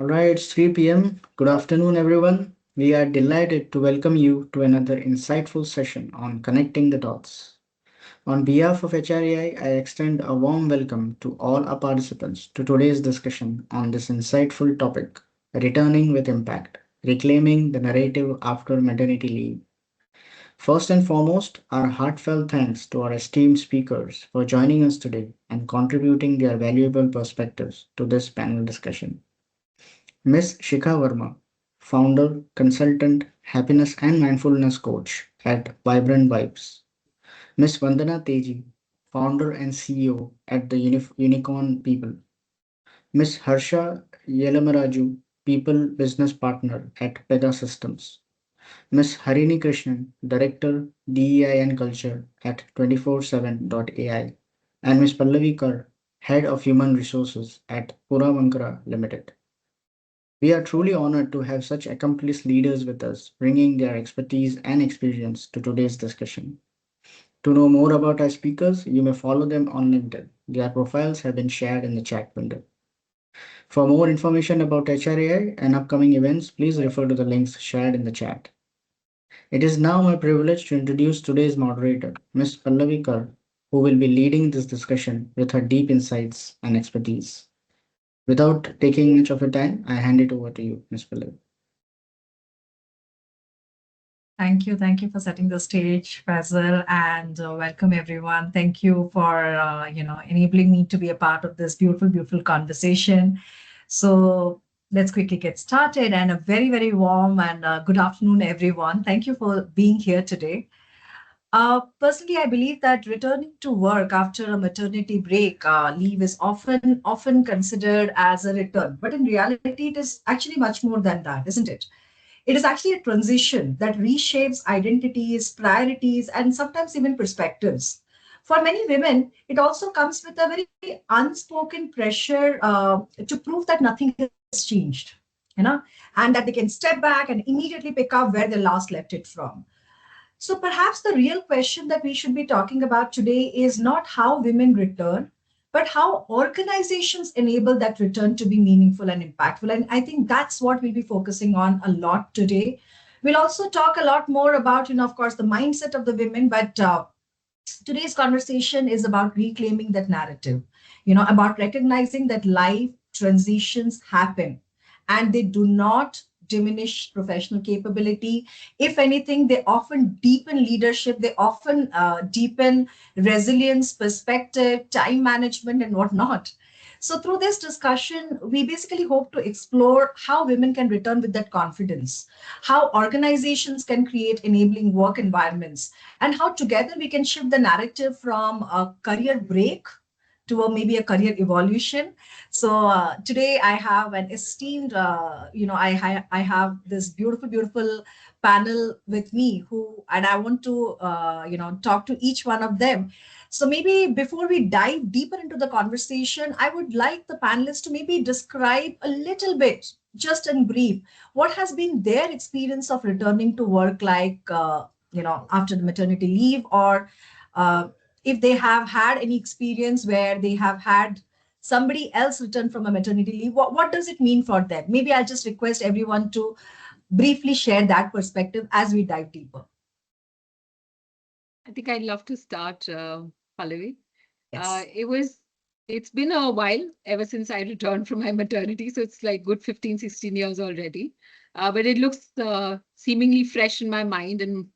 All right, it's 3 p.m. Good afternoon, everyone. We are delighted to welcome you to another insightful session on connecting the dots. On behalf of HRAI, I extend a warm welcome to all our participants to today's discussion on this insightful topic, returning with impact, reclaiming the narrative after maternity leave. First and foremost, our heartfelt thanks to our esteemed speakers for joining us today and contributing their valuable perspectives to this panel discussion. Ms. Shikha Verma, founder, consultant, happiness and mindfulness coach at Vibrant Vibes. Ms. Vandana Teji, founder and CEO at the Unicorn People. Ms. Harsha Yelamaraju, people business partner at Pega Systems. Ms. Harini Krishnan, director, DEI and culture at 247.ai. And Ms. Pallavi Kar, head of human resources at Puravankara Limited. We are truly honored to have such accomplished leaders with us, bringing their expertise and experience to today's discussion. To know more about our speakers, you may follow them on LinkedIn. Their profiles have been shared in the chat window. For more information about HRAI and upcoming events, please refer to the links shared in the chat. It is now my privilege to introduce today's moderator, Ms. Pallavi Kar, who will be leading this discussion with her deep insights and expertise. Without taking much of your time, I hand it over to you, Ms. Pallavi. Thank you. Thank you for setting the stage, Faisal, and welcome everyone. Thank you for enabling me to be a part of this beautiful, beautiful conversation. So let's quickly get started. And a very, very warm and good afternoon, everyone. Thank you for being here today. Personally, I believe that returning to work after a maternity break leave is often considered as a return, but in reality, it is actually much more than that, isn't it? It is actually a transition that reshapes identities, priorities, and sometimes even perspectives. For many women, it also comes with a very unspoken pressure to prove that nothing has changed, you know, and that they can step back and immediately pick up where they last left it from. So perhaps the real question that we should be talking about today is not how women return, but how organizations enable that return to be meaningful and impactful. And I think that's what we'll be focusing on a lot today. We'll also talk a lot more about, of course, the mindset of the women, but today's conversation is about reclaiming that narrative, about recognizing that life transitions happen and they do not diminish professional capability. If anything, they often deepen leadership, they often deepen resilience, perspective, time management, and whatnot. So, through this discussion, we basically hope to explore how women can return with that confidence, how organizations can create enabling work environments, and how together we can shift the narrative from a career break to maybe a career evolution. So today I have an esteemed, I have this beautiful, beautiful panel with me who, and I want to, talk to each one of them. So maybe before we dive deeper into the conversation, I would like the panelists to maybe describe a little bit, just in brief, what has been their experience of returning to work like, after the maternity leave, or if they have had any experience where they have had somebody else return from a maternity leave, what does it mean for them? Maybe I'll just request everyone to briefly share that perspective as we dive deeper. I think I'd love to start, Pallavi. Uh, Yes. it was, it's been a while ever since I returned from my maternity. So it's like good 15, 16 years already. But it looks seemingly fresh in my mind and,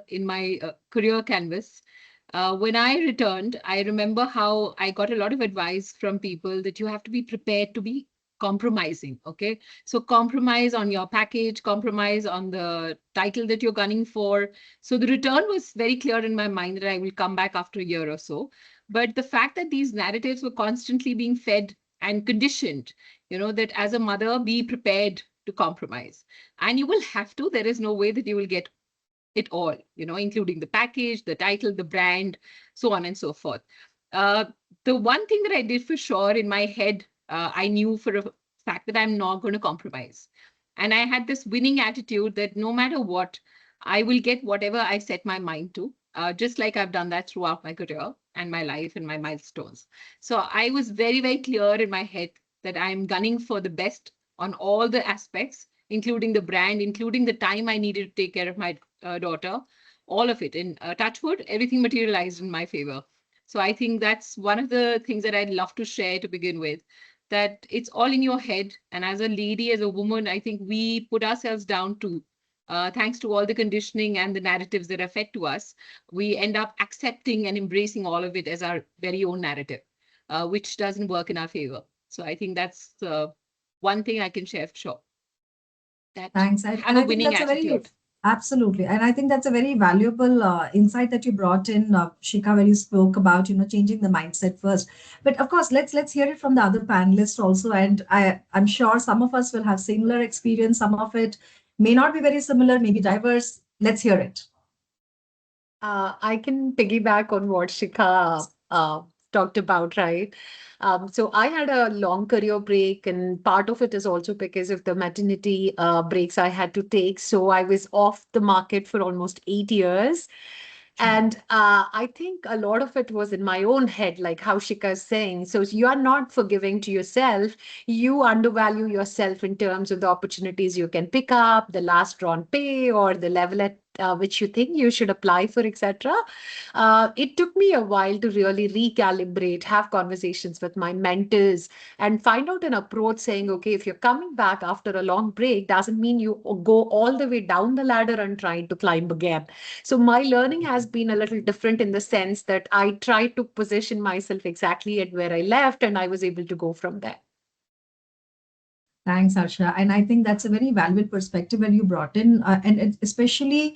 in my career canvas. When I returned, I remember how I got a lot of advice from people that you have to be prepared to be compromising. Okay. So compromise on your package, compromise on the title that you're gunning for. So the return was very clear in my mind that I will come back after a year or so. But the fact that these narratives were constantly being fed and conditioned, that as a mother, be prepared to compromise. And you will have to, there is no way that you will get it all, including the package, the title, the brand, so on and so forth. Uh, the one thing that I did for sure in my head, I knew for a fact that I'm not going to compromise. And I had this winning attitude that no matter what, I will get whatever I set my mind to, just like I've done that throughout my career and my life and my milestones. So I was very, very clear in my head that I'm gunning for the best on all the aspects, including the brand, including the time I needed to take care of my daughter, all of it. In touchwood, everything materialized in my favor. So I think that's one of the things that I'd love to share to begin with, that it's all in your head. And as a lady, as a woman, I think we put ourselves down too. Thanks to all the conditioning and the narratives that are fed to us, we end up accepting and embracing all of it as our very own narrative, which doesn't work in our favor. So I think that's one thing I can share for sure. That Thanks. have And a I think winning that's a very, attitude. absolutely. And I think that's a very valuable insight that you brought in, Shika, where you spoke about, changing the mindset first. But of course, let's hear it from the other panelists also. And I'm sure some of us will have similar experience. Some of it may not be very similar, maybe diverse. Let's hear it. I can piggyback on what Shikha talked about, right? So I had a long career break, and part of it is also because of the maternity breaks I had to take. So I was off the market for almost 8 years. And I think a lot of it was in my own head, like how Shika is saying. So you are not forgiving to yourself. You undervalue yourself in terms of the opportunities you can pick up, the last drawn pay, or the level at which you think you should apply for, etc. It took me a while to really recalibrate, have conversations with my mentors, and find out an approach saying, okay, if you're coming back after a long break, doesn't mean you go all the way down the ladder and trying to climb again. So my learning has been a little different in the sense that I tried to position myself exactly at where I left, and I was able to go from there. Thanks, Harsha. And I think that's a very valuable perspective when you brought in, especially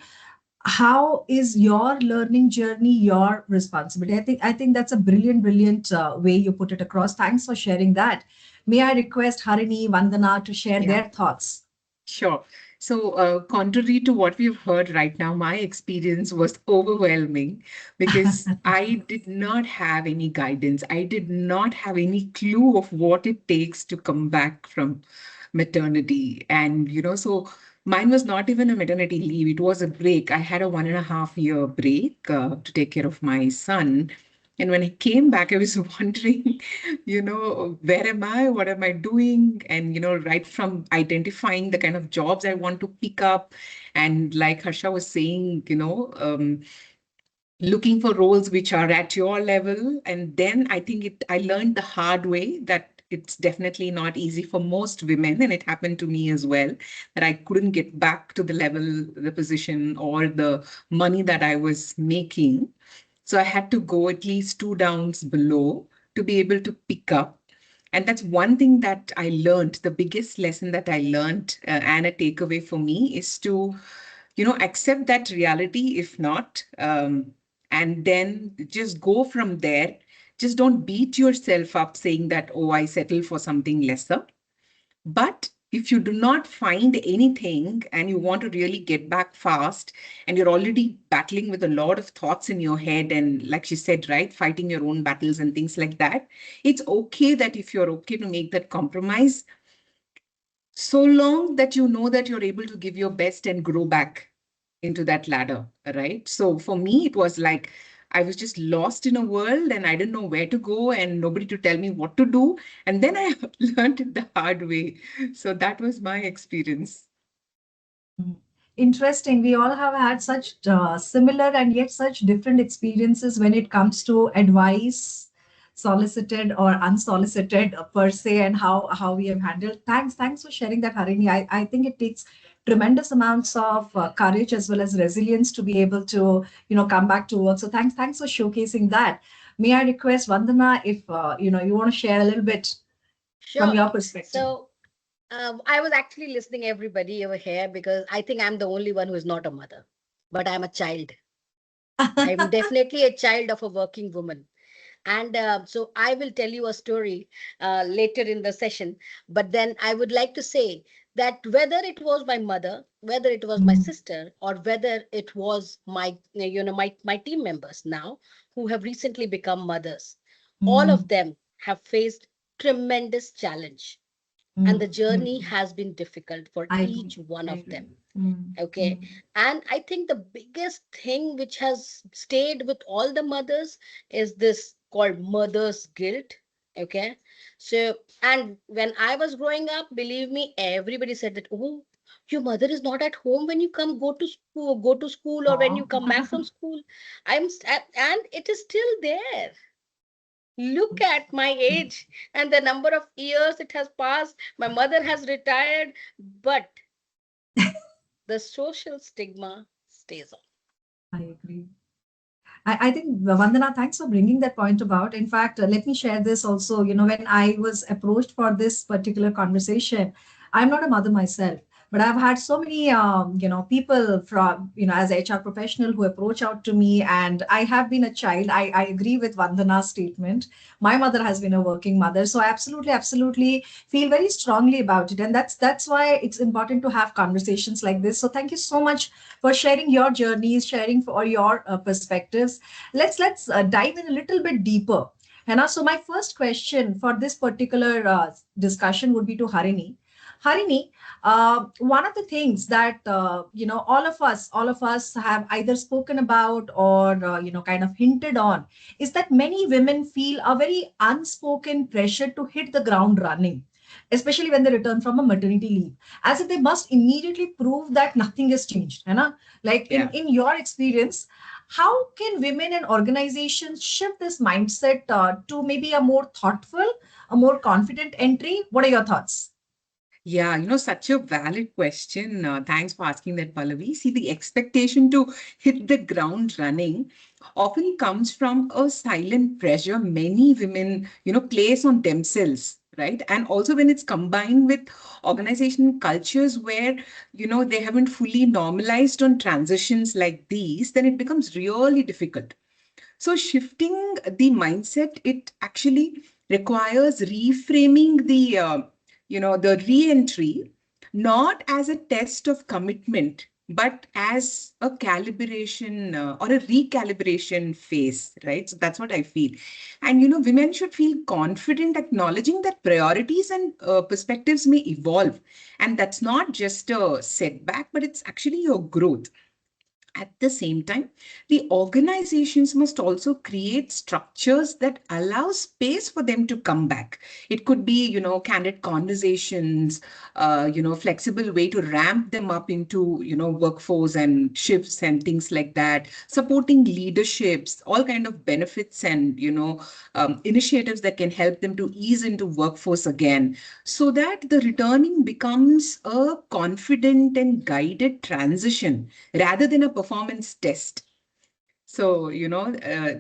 how is your learning journey your responsibility. I think that's a brilliant way you put it across. Thanks for sharing that. May I request Harini, Vandana to share Yeah, their thoughts? sure. So, contrary to what we've heard right now, my experience was overwhelming because I did not have any guidance. I did not have any clue of what it takes to come back from maternity. And, so mine was not even a maternity leave, it was a break. I had a 1.5 year break to take care of my son. And when I came back, I was wondering, where am I? What am I doing? And, right from identifying the kind of jobs I want to pick up. And like Harsha was saying, looking for roles which are at your level. And then I learned the hard way that it's definitely not easy for most women. And it happened to me as well, that I couldn't get back to the level, the position, or the money that I was making. So I had to go at least two downs below to be able to pick up. And that's one thing that I learned. The biggest lesson that I learned, and a takeaway for me, is to, accept that reality, if not, and then just go from there. Just don't beat yourself up saying that, oh, I settle for something lesser. But if you do not find anything and you want to really get back fast, and you're already battling with a lot of thoughts in your head, and like she said, right, fighting your own battles and things like that, it's okay that if you're okay to make that compromise, so long that you know that you're able to give your best and grow back into that ladder, right? So for me, it was like I was just lost in a world and I didn't know where to go and nobody to tell me what to do. And then I learned it the hard way. So that was my experience. Mm. Interesting. We all have had such similar and yet such different experiences when it comes to advice, solicited or unsolicited per se, and how we have handled. Thanks for sharing that, Harini. I think it takes tremendous amounts of courage as well as resilience to be able to come back to work. So thanks for showcasing that. May I request Vandana if you want to share a little bit from Sure. your perspective? So I was actually listening everybody over here because I think I'm the only one who is not a mother, but I'm a child. I'm definitely a child of a working woman. And so I will tell you a story later in the session. But then I would like to say that whether it was my mother, whether it was my Mm, sister, or whether it was my team members now who have recently become mothers, all of mm, them have faced tremendous challenge, and the mm, journey mm. has been difficult for I agree. each one I of agree. them. Mm, Okay. mm, And I think the biggest thing which has stayed with all the mothers is this called mother's guilt. Okay. So, and when I was growing up, believe me, everybody said that, oh, your mother is not at home when you go to school, or when you Oh. come back from school. And it is still there. Look at my age and the number of years it has passed. My mother has retired, but the social stigma stays on. I agree. I think Vandana, thanks for bringing that point about. In fact, let me share this also. When I was approached for this particular conversation, I'm not a mother myself, but I've had so many, people from, as a HR professional who approach out to me, and I have been a child. I agree with Vandana's statement. My mother has been a working mother, so I absolutely feel very strongly about it, and that's why it's important to have conversations like this. So thank you so much for sharing your journeys, sharing for your perspectives. Let's dive in a little bit deeper. Hannah, so my first question for this particular discussion would be to Harini. Harini, one of the things that all of us have either spoken about or kind of hinted on is that many women feel a very unspoken pressure to hit the ground running, especially when they return from a maternity leave, as if they must immediately prove that nothing has changed. Hai na? Like in, Yeah. in your experience, how can women and organizations shift this mindset to maybe a more thoughtful, a more confident entry? What are your thoughts? Yeah, such a valid question. Thanks for asking that, Pallavi. See, the expectation to hit the ground running often comes from a silent pressure many women, place on themselves, right? And also when it's combined with organization cultures where, they haven't fully normalized on transitions like these, then it becomes really difficult. So shifting the mindset, it actually requires reframing the re-entry, not as a test of commitment, but as a calibration or a recalibration phase, right? So that's what I feel. And, women should feel confident acknowledging that priorities and perspectives may evolve. And that's not just a setback, but it's actually your growth. At the same time, the organizations must also create structures that allow space for them to come back. It could be, candid conversations, flexible way to ramp them up into, workforce and shifts and things like that, supporting leaderships, all kind of benefits and, initiatives that can help them to ease into workforce again, so that the returning becomes a confident and guided transition rather than a performance test. So,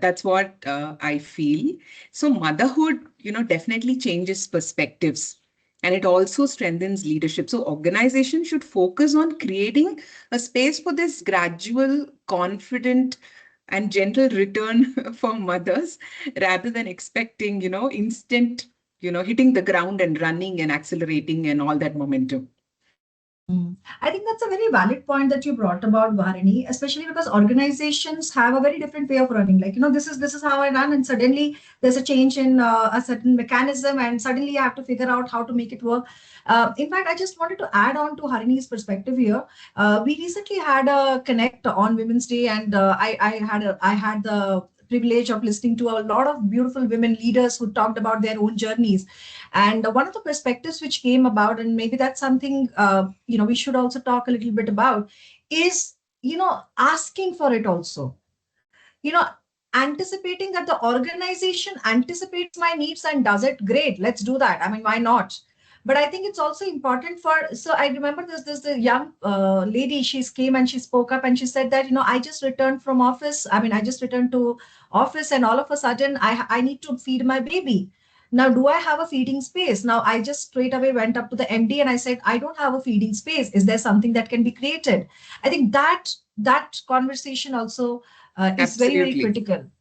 that's what I feel. So, motherhood, definitely changes perspectives and it also strengthens leadership. So, organizations should focus on creating a space for this gradual, confident, and gentle return for mothers rather than expecting, instant, hitting the ground and running and accelerating and all that momentum. I think that's a very valid point that you brought about, Bharini, especially because organizations have a very different way of running. Like, this is how I run, and suddenly there's a change in a certain mechanism, and suddenly you have to figure out how to make it work. In fact, I just wanted to add on to Harini's perspective here. We recently had a connect on Women's Day, and I had the privilege of listening to a lot of beautiful women leaders who talked about their own journeys. And one of the perspectives which came about, and maybe that's something we should also talk a little bit about, is asking for it also. You know, anticipating that the organization anticipates my needs and does it. Great, let's do that. I mean, why not? But I think it's also important for. So I remember this the young lady. She came and she spoke up and she said that I just returned from office. I mean, I just returned to office, and all of a sudden I need to feed my baby. Now, do I have a feeding space? Now, I just straight away went up to the MD and I said, I don't have a feeding space. Is there something that can be created? I think that conversation also is very, very Absolutely. critical.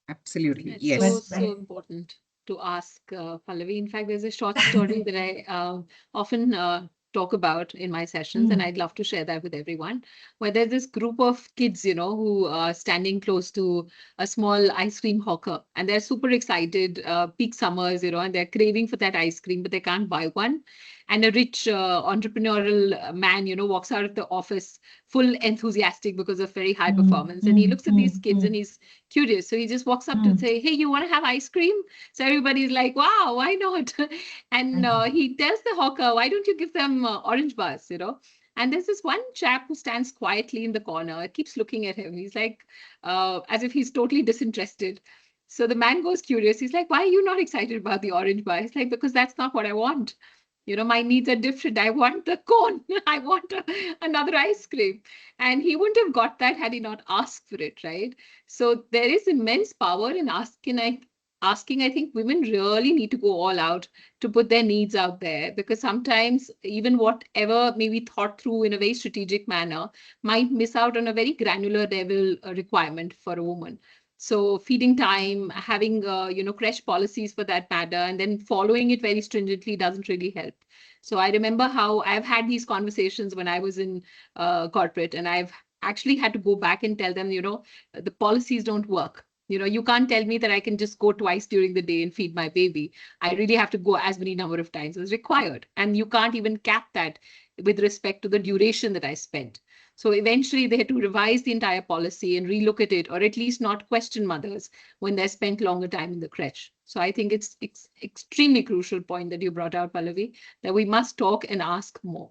Absolutely. It's so, When, Yes. so when, important to ask, Pallavi. In fact, there's a short story that I often talk about in my sessions, and Mm, I'd love to share that with everyone. Where there's this group of kids, who are standing close to a small ice cream hawker, and they're super excited, peak summers, and they're craving for that ice cream, but they can't buy one. And a rich entrepreneurial man, walks out of the office full enthusiastic because of very high mm, performance, and he mm, looks at these mm, kids and mm, he's curious. So he just walks up to say, hey, you want to have ice cream? So everybody's like, wow, why not? And he tells the hawker, why don't you give them orange bars, And there's this one chap who stands quietly in the corner, keeps looking at him. He's like, as if he's totally disinterested. So the man goes curious. He's like, why are you not excited about the orange bar? He's like, because that's not what I want. My needs are different. I want the cone. I want another ice cream. And he wouldn't have got that had he not asked for it, right? So there is immense power in asking. I think women really need to go all out to put their needs out there, because sometimes even whatever may be thought through in a very strategic manner might miss out on a very granular level requirement for a woman. So feeding time, having creche policies for that matter, and then following it very stringently doesn't really help. So I remember how I've had these conversations when I was in corporate, and I've actually had to go back and tell them, the policies don't work. You can't tell me that I can just go twice during the day and feed my baby. I really have to go as many number of times as required. And you can't even cap that with respect to the duration that I spent. So eventually they had to revise the entire policy and relook at it, or at least not question mothers when they spent longer time in the crèche. So I think it's extremely crucial point that you brought out, Pallavi, that we must talk and ask more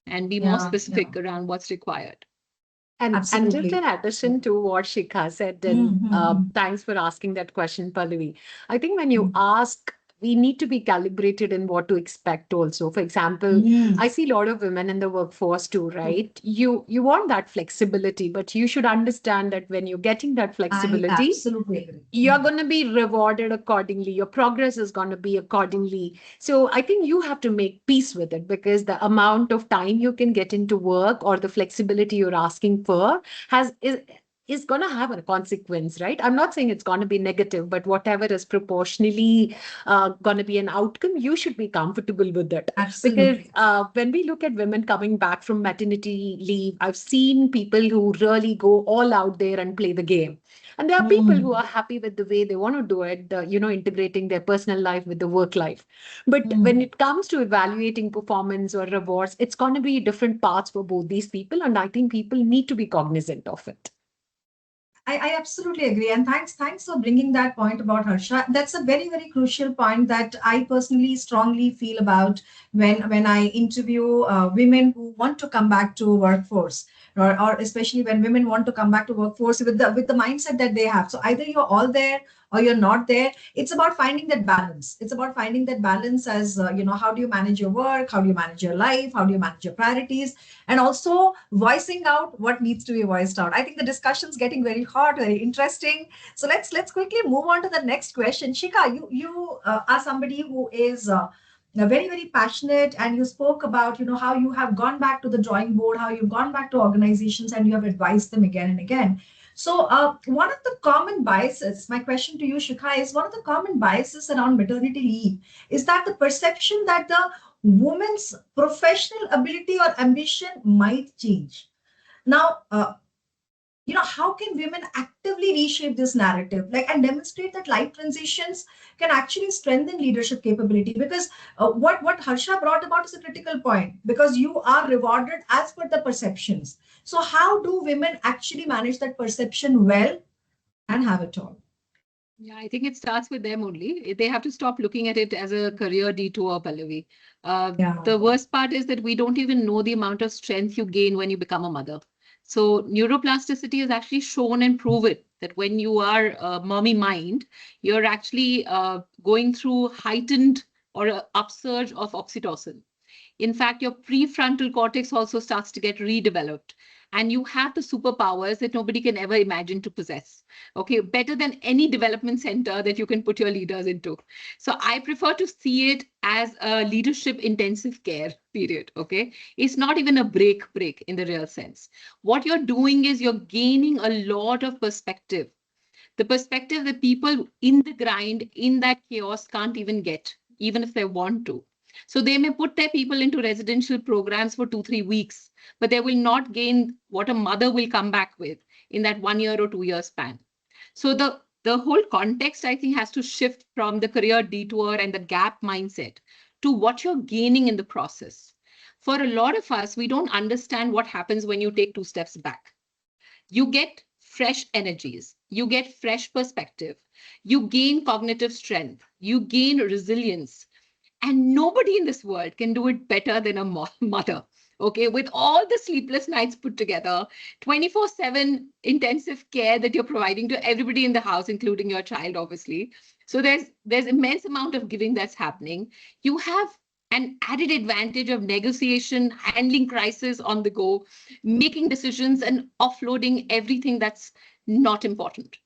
and be more specific around what's required. And just Absolutely. in addition to what Shikha said, and thanks for asking that question, Pallavi. I think when you ask, we need to be calibrated in what to expect also. For example, I see a lot of women in the workforce too, right? You want that flexibility, but you should understand that when you're getting that I flexibility, absolutely agree. you're going to be rewarded accordingly. Your progress is going to be accordingly. So I think you have to make peace with it, because the amount of time you can get into work or the flexibility you're asking for is going to have a consequence, right? I'm not saying it's going to be negative, but whatever is proportionally going to be an outcome, you should be comfortable with it. Absolutely. Because when we look at women coming back from maternity leave, I've seen people who really go all out there and play the game. And there are people who are happy with the way they want to do it, integrating their personal life with the work life. But when it comes to evaluating performance or rewards, it's going to be different paths for both these people. And I think people need to be cognizant of it. I absolutely agree. And thanks for bringing that point about Harsha. That's a very, very crucial point that I personally strongly feel about when I interview women who want to come back to workforce, or especially when women want to come back to workforce with the mindset that they have. So either you're all there or you're not there. It's about finding that balance. It's about finding that balance as how do you manage your work? How do you manage your life? How do you manage your priorities? And also voicing out what needs to be voiced out. I think the discussion's getting very hot, very interesting. So let's quickly move on to the next question. Shika, you are somebody who is very, very passionate, and you spoke about how you have gone back to the drawing board, how you've gone back to organizations, and you have advised them again and again. So one of the common biases, my question to you, Shikha, is one of the common biases around maternity leave is that the perception that the woman's professional ability or ambition might change. Now, how can women actively reshape this narrative, like, and demonstrate that life transitions can actually strengthen leadership capability? Because what Harsha brought about is a critical point, because you are rewarded as per the perceptions. So how do women actually manage that perception well and have it all? Yeah, I think it starts with them only. They have to stop looking at it as a career detour, Pallavi. The worst part is that we don't even know the amount of strength you gain when you become a mother. So neuroplasticity has actually shown and proven that when you are a mommy mind, you're actually going through heightened or an upsurge of oxytocin. In fact, your prefrontal cortex also starts to get redeveloped, and you have the superpowers that nobody can ever imagine to possess. Okay, better than any development center that you can put your leaders into. So I prefer to see it as a leadership intensive care period. Okay, it's not even a break in the real sense. What you're doing is you're gaining a lot of perspective, the perspective that people in the grind, in that chaos, can't even get, even if they want to. So they may put their people into residential programs for 2-3 weeks, but they will not gain what a mother will come back with in that 1 year or 2 year span. So the whole context, I think, has to shift from the career detour and the gap mindset to what you're gaining in the process. For a lot of us, we don't understand what happens when you take 2 steps back. You get fresh energies, you get fresh perspective, you gain cognitive strength, you gain resilience, and nobody in this world can do it better than a mother. Okay, with all the sleepless nights put together, 24/7 intensive care that you're providing to everybody in the house, including your child, obviously. So there's immense amount of giving that's happening. You have an added advantage of negotiation, handling crisis on the go, making decisions, and offloading everything that's not important.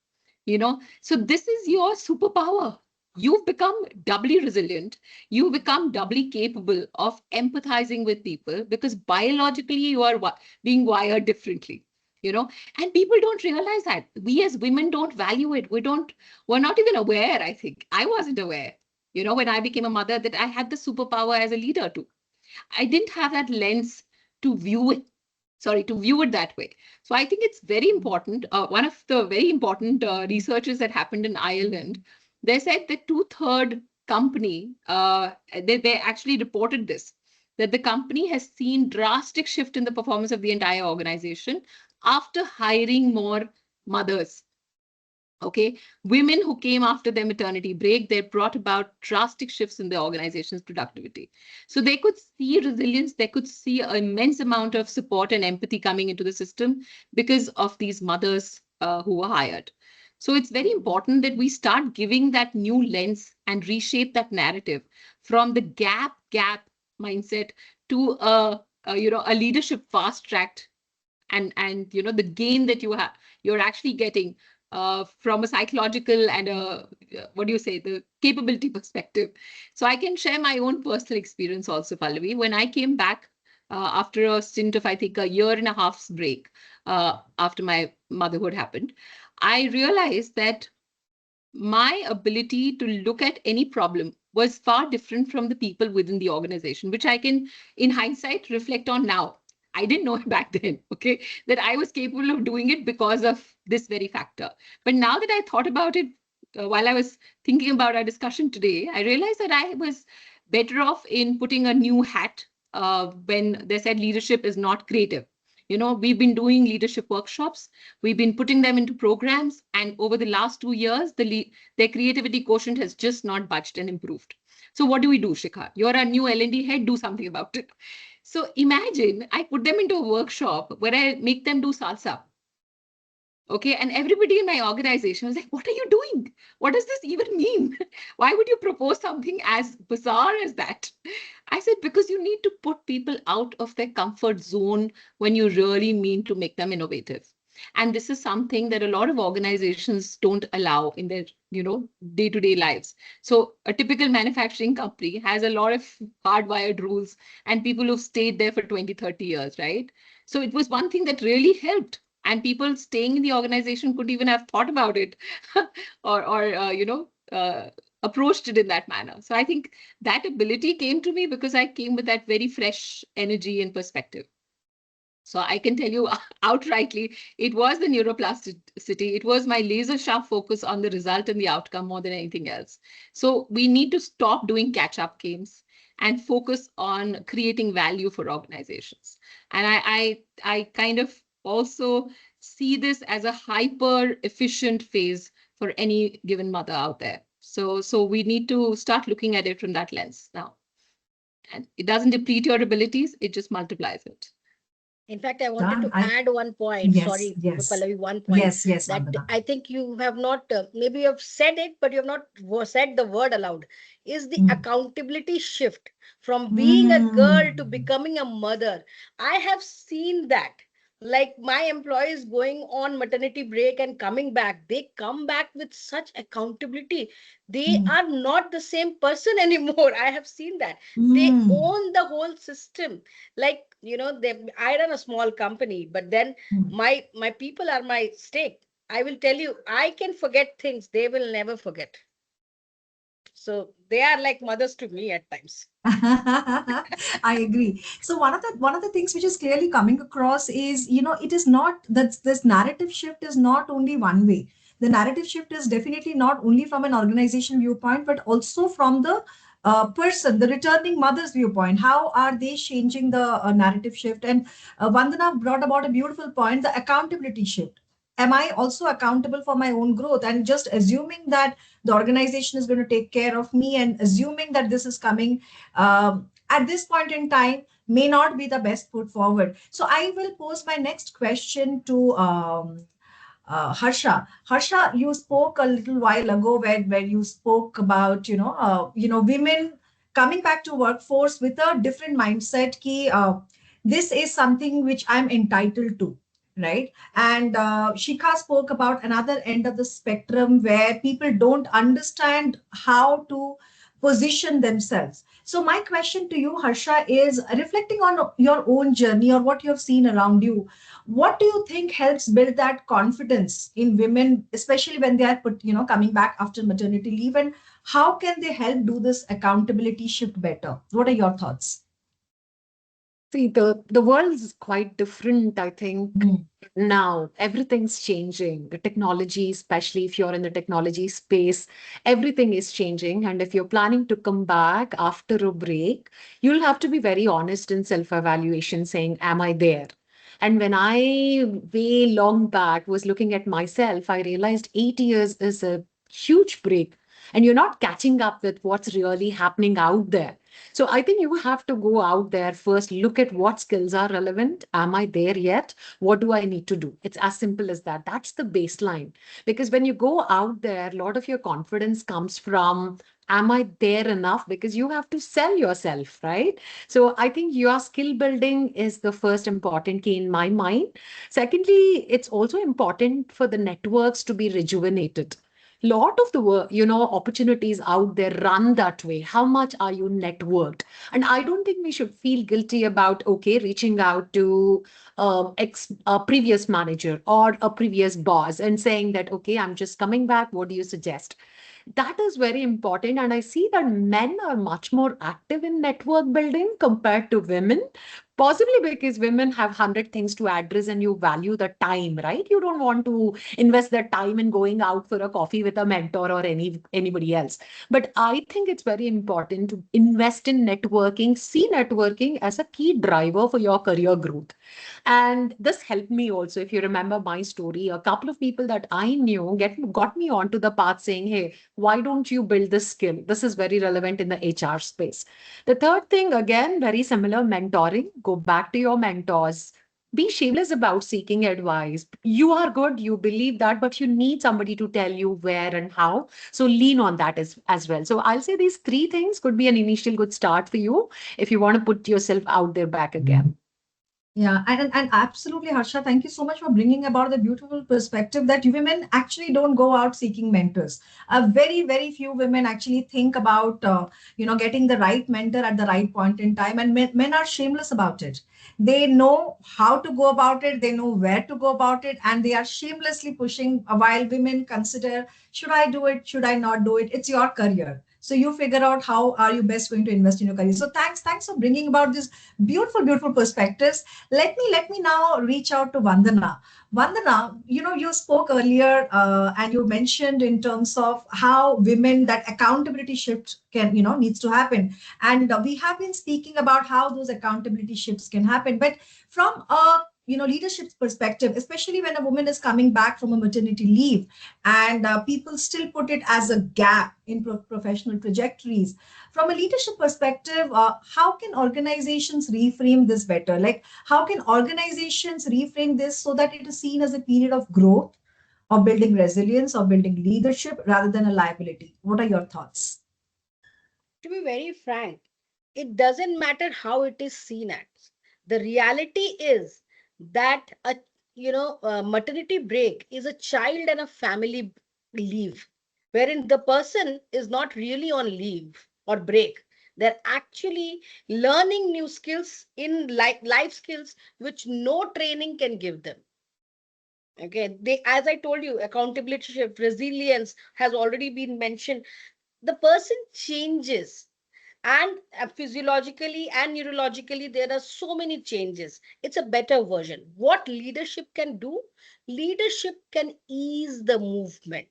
So this is your superpower. You've become doubly resilient. You become doubly capable of empathizing with people because biologically you are being wired differently. And people don't realize that. We as women don't value it. We're not even aware. I think I wasn't aware, when I became a mother, that I had the superpower as a leader too. I didn't have that lens to view it. Sorry, to view it that way. So I think it's very important. One of the very important researches that happened in Ireland, they said that two-third company, they actually reported this, that the company has seen drastic shift in the performance of the entire organization after hiring more mothers. Okay, women who came after their maternity break, they brought about drastic shifts in the organization's productivity. So they could see resilience, they could see an immense amount of support and empathy coming into the system because of these mothers who were hired. So it's very important that we start giving that new lens and reshape that narrative from the gap mindset to a leadership fast tracked, and the gain that you're actually getting from a psychological and what do you say, the capability perspective. So I can share my own personal experience also, Pallavi. When I came back after a stint of, I think, a year and a half's break after my motherhood happened, I realized that my ability to look at any problem was far different from the people within the organization, which I can, in hindsight, reflect on now. I didn't know back then, okay, that I was capable of doing it because of this very factor. But now that I thought about it, while I was thinking about our discussion today, I realized that I was better off in putting a new hat when they said leadership is not creative. We've been doing leadership workshops. We've been putting them into programs. And over the last 2 years, their creativity quotient has just not budged and improved. So what do we do, Shikha? You're our new L&D head, do something about it. So imagine I put them into a workshop where I make them do salsa. Okay, and everybody in my organization was like, what are you doing? What does this even mean? Why would you propose something as bizarre as that? I said, because you need to put people out of their comfort zone when you really mean to make them innovative. And this is something that a lot of organizations don't allow in their, day-to-day lives. So a typical manufacturing company has a lot of hardwired rules and people who've stayed there for 20, 30 years, right? So it was one thing that really helped. And people staying in the organization could even have thought about it or approached it in that manner. So I think that ability came to me because I came with that very fresh energy and perspective. So I can tell you outrightly, it was the neuroplasticity. It was my laser sharp focus on the result and the outcome more than anything else. So we need to stop doing catch-up games and focus on creating value for organizations. And I kind of also see this as a hyper efficient phase for any given mother out there. So we need to start looking at it from that lens now. And it doesn't deplete your abilities, it just multiplies it. In fact, I wanted to add one point. Sorry, Pallavi, one point. Yes, that Vandana. I think you have not, maybe you have said it, but you have not said the word aloud, is the accountability shift from being a girl to becoming a mother. I have seen that. Like my employees going on maternity break and coming back, they come back with such accountability. They are not the same person anymore. I have seen that. They own the whole system. Like, I run a small company, but then my people are my stake. I will tell you, I can forget things, they will never forget. So they are like mothers to me at times. I agree. So one of the things which is clearly coming across is, it is not that this narrative shift is not only one way. The narrative shift is definitely not only from an organization viewpoint, but also from the person, the returning mother's viewpoint. How are they changing the narrative shift? And Vandana brought about a beautiful point, the accountability shift. am I also accountable for my own growth? And just assuming that the organization is going to take care of me and assuming that this is coming at this point in time may not be the best foot forward. So I will pose my next question to Harsha. Harsha, you spoke a little while ago where you spoke about women coming back to workforce with a different mindset. Ki this is something which I'm entitled to, right? And Shikha spoke about another end of the spectrum where people don't understand how to position themselves. So my question to you, Harsha, is reflecting on your own journey or what you have seen around you, what do you think helps build that confidence in women, especially when they are coming back after maternity leave, and how can they help do this accountability shift better? What are your thoughts? See, the world is quite different, I think. Mm. Now everything's changing. The technology, especially if you're in the technology space, everything is changing. And if you're planning to come back after a break, you'll have to be very honest in self-evaluation, saying, am I there? And when I way long back was looking at myself, I realized 8 years is a huge break. And you're not catching up with what's really happening out there. So I think you have to go out there first, look at what skills are relevant. Am I there yet? What do I need to do? It's as simple as that. That's the baseline. Because when you go out there, a lot of your confidence comes from, am I there enough? Because you have to sell yourself, right? So I think your skill building is the first important key in my mind. Secondly, it's also important for the networks to be rejuvenated. Lot of the work, opportunities out there run that way. How much are you networked? And I don't think we should feel guilty about, okay, reaching out to a previous manager or a previous boss and saying that, okay, I'm just coming back. What do you suggest? That is very important. And I see that men are much more active in network building compared to women, possibly because women have 100 things to address and you value the time, right? You don't want to invest that time in going out for a coffee with a mentor or anybody else. But I think it's very important to invest in networking, see networking as a key driver for your career growth. And this helped me also. If you remember my story, a couple of people that I knew got me onto the path saying, hey, why don't you build this skill? This is very relevant in the HR space. The third thing, again, very similar, mentoring. Go back to your mentors. Be shameless about seeking advice. You are good, you believe that, but you need somebody to tell you where and how. So lean on that as well. So I'll say these three things could be an initial good start for you if you want to put yourself out there back again. Yeah, and absolutely, Harsha, thank you so much for bringing about the beautiful perspective that women actually don't go out seeking mentors. Very, very few women actually think about, getting the right mentor at the right point in time, and men are shameless about it. They know how to go about it, they know where to go about it, and they are shamelessly pushing. While women consider, should I do it? Should I not do it? It's your career. So you figure out how are you best going to invest in your career. So thanks for bringing about this beautiful perspectives. Let me now reach out to Vandana. Vandana, you spoke earlier and you mentioned in terms of how women that accountability shift can needs to happen, and we have been speaking about how those accountability shifts can happen. But from a leadership perspective, especially when a woman is coming back from a maternity leave, and people still put it as a gap in professional trajectories, from a leadership perspective, how can organizations reframe this better? Like, how can organizations reframe this so that it is seen as a period of growth or building resilience or building leadership rather than a liability? What are your thoughts? To be very frank, it doesn't matter how it is seen as. The reality is that a maternity break is a child and a family leave, wherein the person is not really on leave or break. They're actually learning new skills in life skills which no training can give them. Okay, as I told you, accountability shift, resilience has already been mentioned. The person changes, and physiologically and neurologically there are so many changes. It's a better version. What leadership can do? Leadership can ease the movement.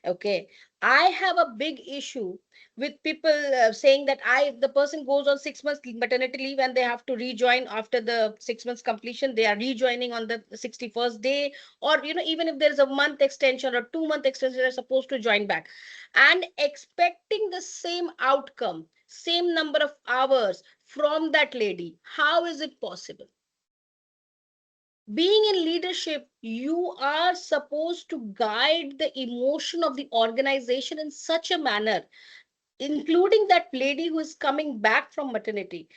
Okay, I have a big issue with people saying that the person goes on 6 months maternity leave and they have to rejoin after the 6 months completion. They are rejoining on the 61st day, or even if there is a month extension or 2 month extension, they're supposed to join back, and expecting the same outcome, same number of hours from that lady. How is it possible? Being in leadership, you are supposed to guide the emotion of the organization in such a manner, including that lady who is coming back from maternity.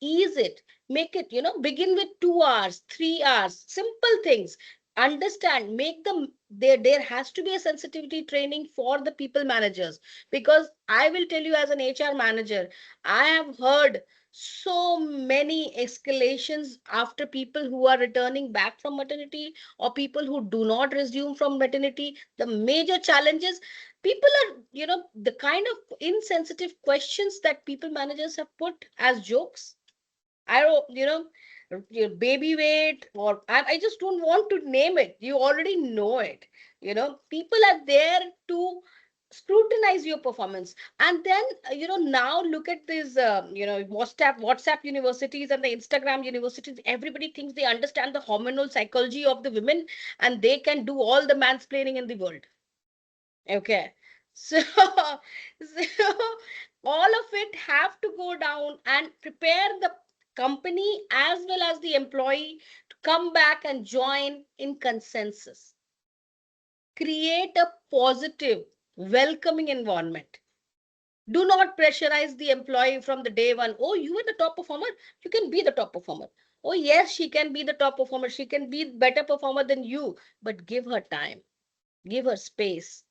Ease it, make it, begin with 2 hours, 3 hours, simple things. Understand, make them there has to be a sensitivity training for the people managers, because I will tell you, as an HR manager, I have heard so many escalations after people who are returning back from maternity, or people who do not resume from maternity. The major challenges, people are, the kind of insensitive questions that people managers have put as jokes. I don't, your baby weight, or I just don't want to name it. You already know it. People are there to scrutinize your performance. And then, now look at these, WhatsApp universities and the Instagram universities. Everybody thinks they understand the hormonal psychology of the women, and they can do all the mansplaining in the world. Okay. So, so all of it have to go down and prepare the company as well as the employee to come back and join in consensus. Create a positive, welcoming environment. Do not pressurize the employee from the day one. Oh, you are the top performer. You can be the top performer. Oh, yes, she can be the top performer. She can be better performer than you, but give her time, give her space.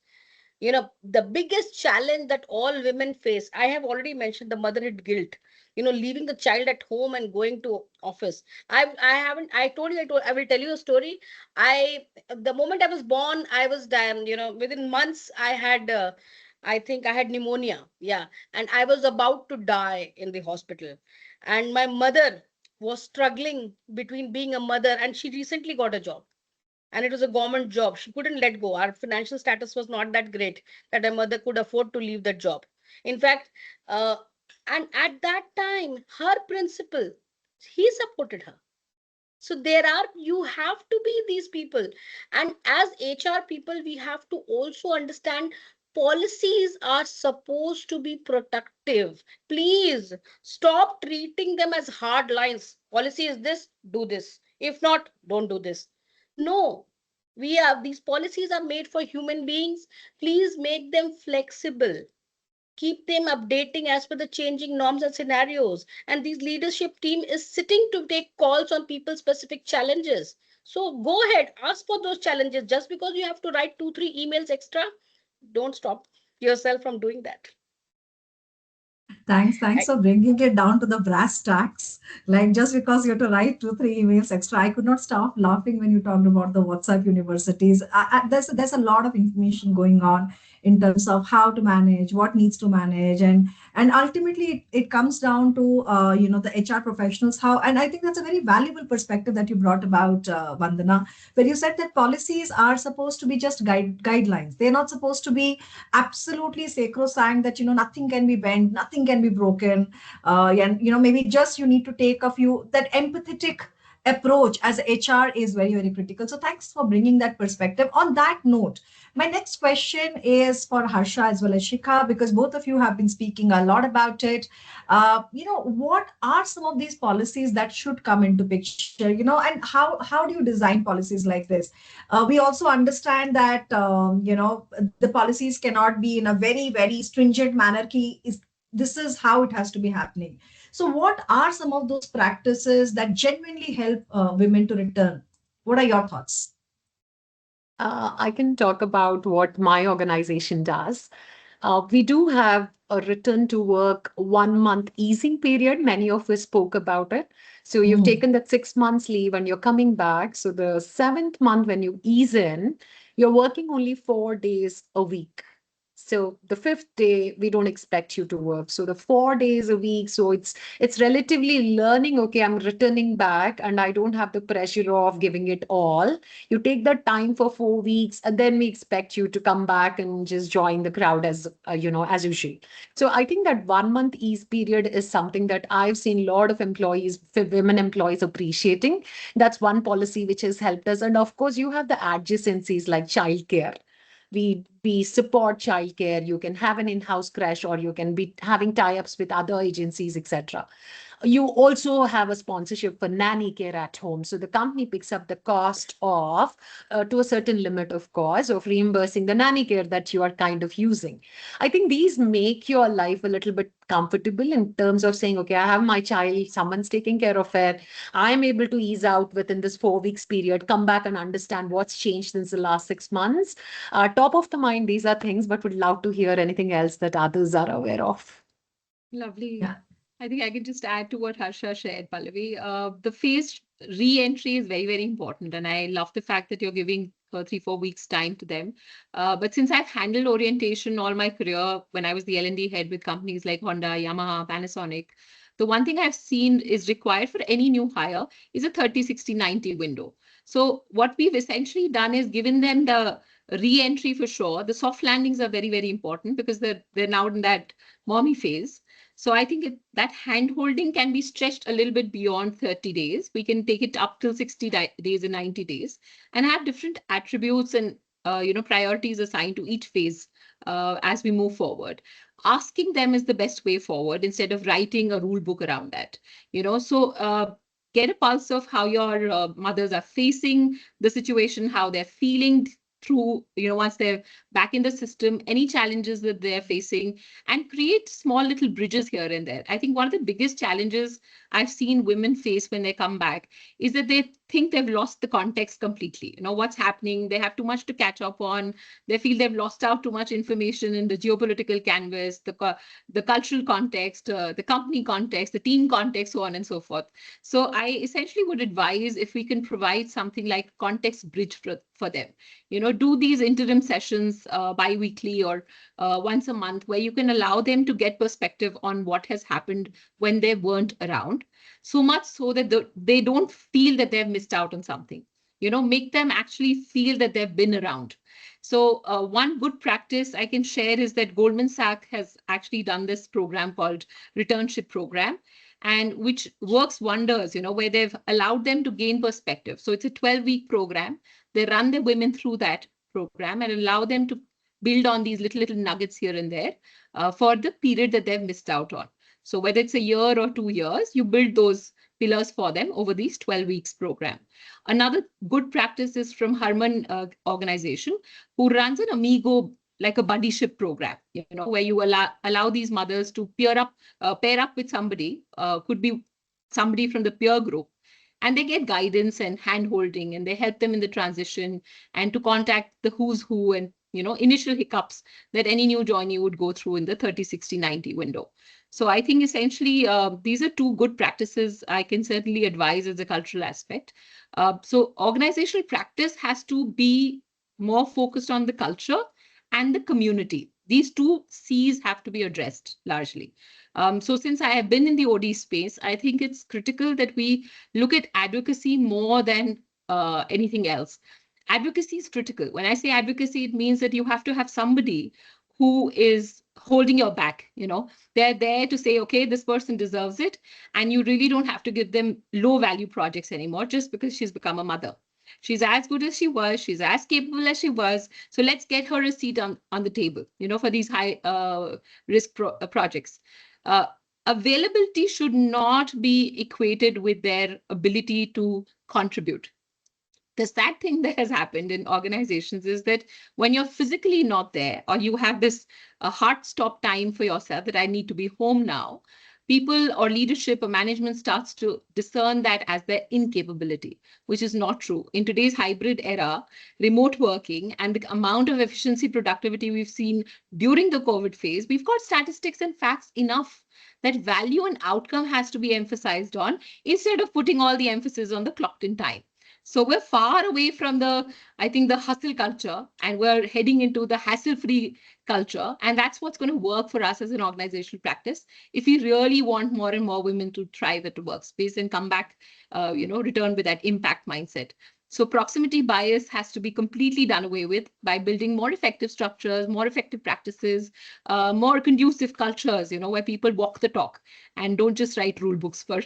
The biggest challenge that all women face, I have already mentioned, the motherhood guilt, leaving the child at home and going to office. I haven't I told you, I will tell you a story. I The moment I was born, I was dying, within months I had I think I had pneumonia. Yeah. And I was about to die in the hospital, and my mother was struggling between being a mother, and she recently got a job, and it was a government job. She couldn't let go. Our financial status was not that great that her mother could afford to leave that job. In fact, uh, and at that time, her principal, he supported her. So you have to be these people. And as HR people, we have to also understand policies are supposed to be protective. Please stop treating them as hard lines. Policy is this, do this. If not, don't do this. No, these policies are made for human beings. Please make them flexible, keep them updating as per the changing norms and scenarios. And this leadership team is sitting to take calls on people's specific challenges. So go ahead, ask for those challenges. Just because you have to write 2 3 emails extra, don't stop yourself from doing that. Thanks I, for bringing it down to the brass tacks. Like just because you have to write 2, 3 emails extra, I could not stop laughing when you talked about the WhatsApp universities. There's a lot of information going on in terms of how to manage, what needs to manage, and ultimately it comes down to the HR professionals. How, and I think that's a very valuable perspective that you brought about, Vandana, where you said that policies are supposed to be just guidelines. They're not supposed to be absolutely sacrosanct, that nothing can be bent, nothing can be broken, and maybe just you need to take a few, that empathetic approach as HR is very, very critical. So thanks for bringing that perspective. On that note, my next question is for Harsha as well as Shikha, because both of you have been speaking a lot about it. What are some of these policies that should come into picture, and how do you design policies like this? We also understand that the policies cannot be in a very, very stringent manner. This is how it has to be happening. So what are some of those practices that genuinely help women to return? What are your thoughts? I can talk about what my organization does. We do have a return to work 1 month easing period. Many of us spoke about it. So you've Mm. taken that 6 months leave and you're coming back. So the seventh month, when you ease in, you're working only 4 days a week. So the fifth day, we don't expect you to work. So the 4 days a week. So it's relatively learning. Okay, I'm returning back, and I don't have the pressure of giving it all. You take the time for 4 weeks, and then we expect you to come back and just join the crowd as as usual. So I think that 1 month ease period is something that I've seen a lot of employees, women employees appreciating. That's one policy which has helped us. And of course, you have the adjacencies like childcare. We support childcare. You can have an in-house crash, or you can be having tie-ups with other agencies, etc. You also have a sponsorship for nanny care at home. So the company picks up the cost of, to a certain limit, of course, of reimbursing the nanny care that you are kind of using. I think these make your life a little bit comfortable in terms of saying, okay, I have my child, someone's taking care of it. I'm able to ease out within this 4 weeks period, come back and understand what's changed since the last 6 months. Top of the mind, these are things, but would love to hear anything else that others are aware of. Lovely. Yeah. I think I can just add to what Harsha shared, Pallavi. The phased re-entry is very, very important. And I love the fact that you're giving 3, 4 weeks time to them. But since I've handled orientation all my career, when I was the L&D head with companies like Honda, Yamaha, Panasonic, the one thing I've seen is required for any new hire is a 30, 60, 90 window. So what we've essentially done is given them the re-entry for sure. The soft landings are very, very important because they're now in that mommy phase. So I think that hand holding can be stretched a little bit beyond 30 days. We can take it up till 60 days and 90 days and have different attributes and priorities assigned to each phase as we move forward. Asking them is the best way forward instead of writing a rule book around that. Get a pulse of how your mothers are facing the situation, how they're feeling through, once they're back in the system, any challenges that they're facing, and create small little bridges here and there. I think one of the biggest challenges I've seen women face when they come back is that they think they've lost the context completely. What's happening, they have too much to catch up on. They feel they've lost out too much information in the geopolitical canvas, the cultural context, the company context, the team context, so on and so forth. So I essentially would advise if we can provide something like context bridge for them. Do these interim sessions bi-weekly or once a month, where you can allow them to get perspective on what has happened when they weren't around, so much so that they don't feel that they've missed out on something. Make them actually feel that they've been around. So one good practice I can share is that Goldman Sachs has actually done this program called Returnship Program, and which works wonders, where they've allowed them to gain perspective. So it's a 12-week program. They run the women through that program and allow them to build on these little nuggets here and there for the period that they've missed out on. So whether it's a year or 2 years, you build those pillars for them over these 12 weeks program. Another good practice is from Harman organization, who runs an Amigo, like a buddyship program, where you allow these mothers to pair up with somebody, could be somebody from the peer group, and they get guidance and hand holding, and they help them in the transition and to contact the who's who and initial hiccups that any new joinee would go through in the 30, 60, 90 window. So I think essentially these are two good practices I can certainly advise as a cultural aspect. So organizational practice has to be more focused on the culture and the community. These two C's have to be addressed largely. So since I have been in the OD space, I think it's critical that we look at advocacy more than anything else. Advocacy is critical. When I say advocacy, it means that you have to have somebody who is holding your back. They're there to say, okay, this person deserves it. And you really don't have to give them low value projects anymore just because she's become a mother. She's as good as she was. She's as capable as she was. So let's get her a seat on the table, for these high risk projects. Uh, Availability should not be equated with their ability to contribute. The sad thing that has happened in organizations is that when you're physically not there, or you have this hard stop time for yourself that I need to be home now, people or leadership or management starts to discern that as their incapability, which is not true. In today's hybrid era, remote working and the amount of efficiency productivity we've seen during the COVID phase, we've got statistics and facts enough that value and outcome has to be emphasized on instead of putting all the emphasis on the clocked in time. So we're far away from I think, the hustle culture, and we're heading into the hassle-free culture. And that's what's going to work for us as an organizational practice if we really want more and more women to thrive at the workspace and come back, return with that impact mindset. So proximity bias has to be completely done away with by building more effective structures, more effective practices, more conducive cultures, where people walk the talk and don't just write rule books for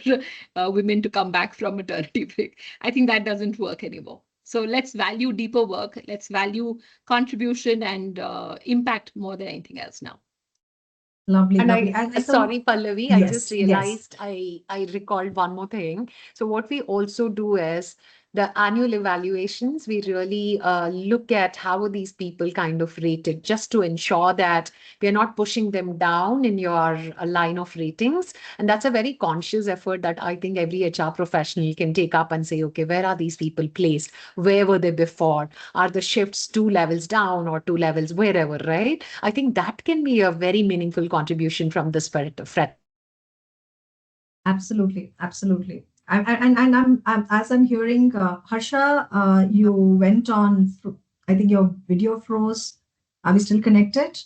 women to come back from maternity break. I think that doesn't work anymore. So let's value deeper work. Let's value contribution and impact more than anything else now. Lovely, And lovely. And I can, sorry, Pallavi, I just yes, yes. realized I recalled one more thing. So what we also do is the annual evaluations, we really look at how are these people kind of rated, just to ensure that we are not pushing them down in your line of ratings. And that's a very conscious effort that I think every HR professional can take up and say, okay, where are these people placed? Where were they before? Are the shifts 2 levels down or 2 levels wherever, right? I think that can be a very meaningful contribution from the spirit of fraternity. Absolutely, absolutely. And I'm as I'm hearing, Harsha, you went on. I think your video froze. Are we still connected?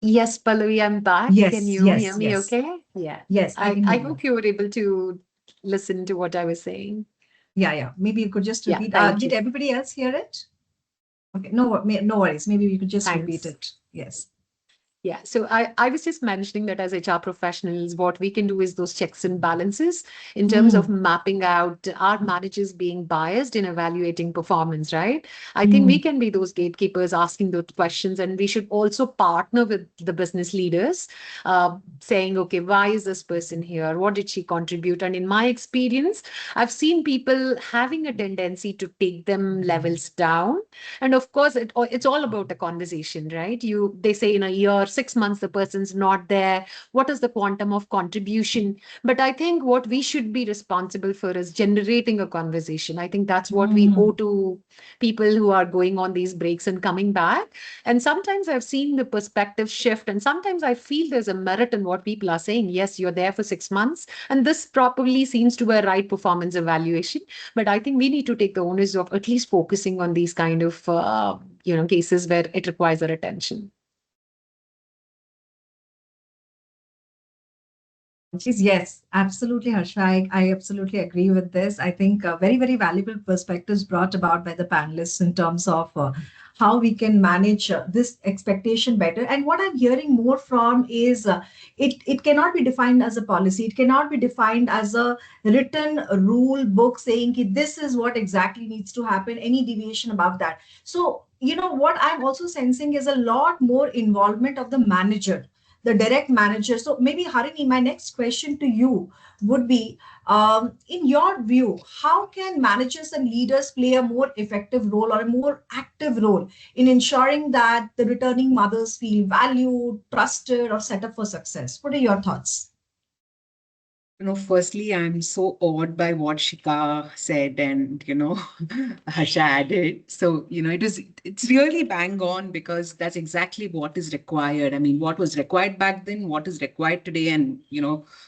Yes, Pallavi, I'm back. Can Yes, you hear yes, me yes, okay? Yeah. yes. I can I hear you. hope you were able to listen to what I was saying. Yeah, yeah. Maybe you could just Yeah, repeat. thank Did you. everybody else hear it? Okay, no worries. Maybe you could just repeat Thanks. it. Yes. Yeah, so I was just mentioning that as HR professionals, what we can do is those checks and balances in terms of Mm, mapping out our managers being biased in evaluating performance, right? I think we mm, can be those gatekeepers asking those questions, and we should also partner with the business leaders, saying, okay, why is this person here? What did she contribute? And in my experience, I've seen people having a tendency to take them levels down. And of course, it's all about a conversation, right? They say in a year, 6 months, the person's not there. What is the quantum of contribution? But I think what we should be responsible for is generating a conversation. I think that's what we owe mm. to people who are going on these breaks and coming back. And sometimes I've seen the perspective shift, and sometimes I feel there's a merit in what people are saying. Yes, you're there for 6 months, and this probably seems to be a right performance evaluation. But I think we need to take the onus of at least focusing on these kind of cases where it requires our attention. Geez, yes, absolutely, Harsha. I absolutely agree with this. I think very, very valuable perspectives brought about by the panelists in terms of how we can manage this expectation better. And what I'm hearing more from is it cannot be defined as a policy. It cannot be defined as a written rule book saying "Ki this is what exactly needs to happen, any deviation above that." So, what I'm also sensing is a lot more involvement of the manager, the direct manager. So maybe Harini, my next question to you would be, in your view, how can managers and leaders play a more effective role or a more active role in ensuring that the returning mothers feel valued, trusted, or set up for success? What are your thoughts? Firstly, I'm so awed by what Shika said and, Harsha added. So, it's really bang on because that's exactly what is required. I mean, what was required back then, what is required today, and,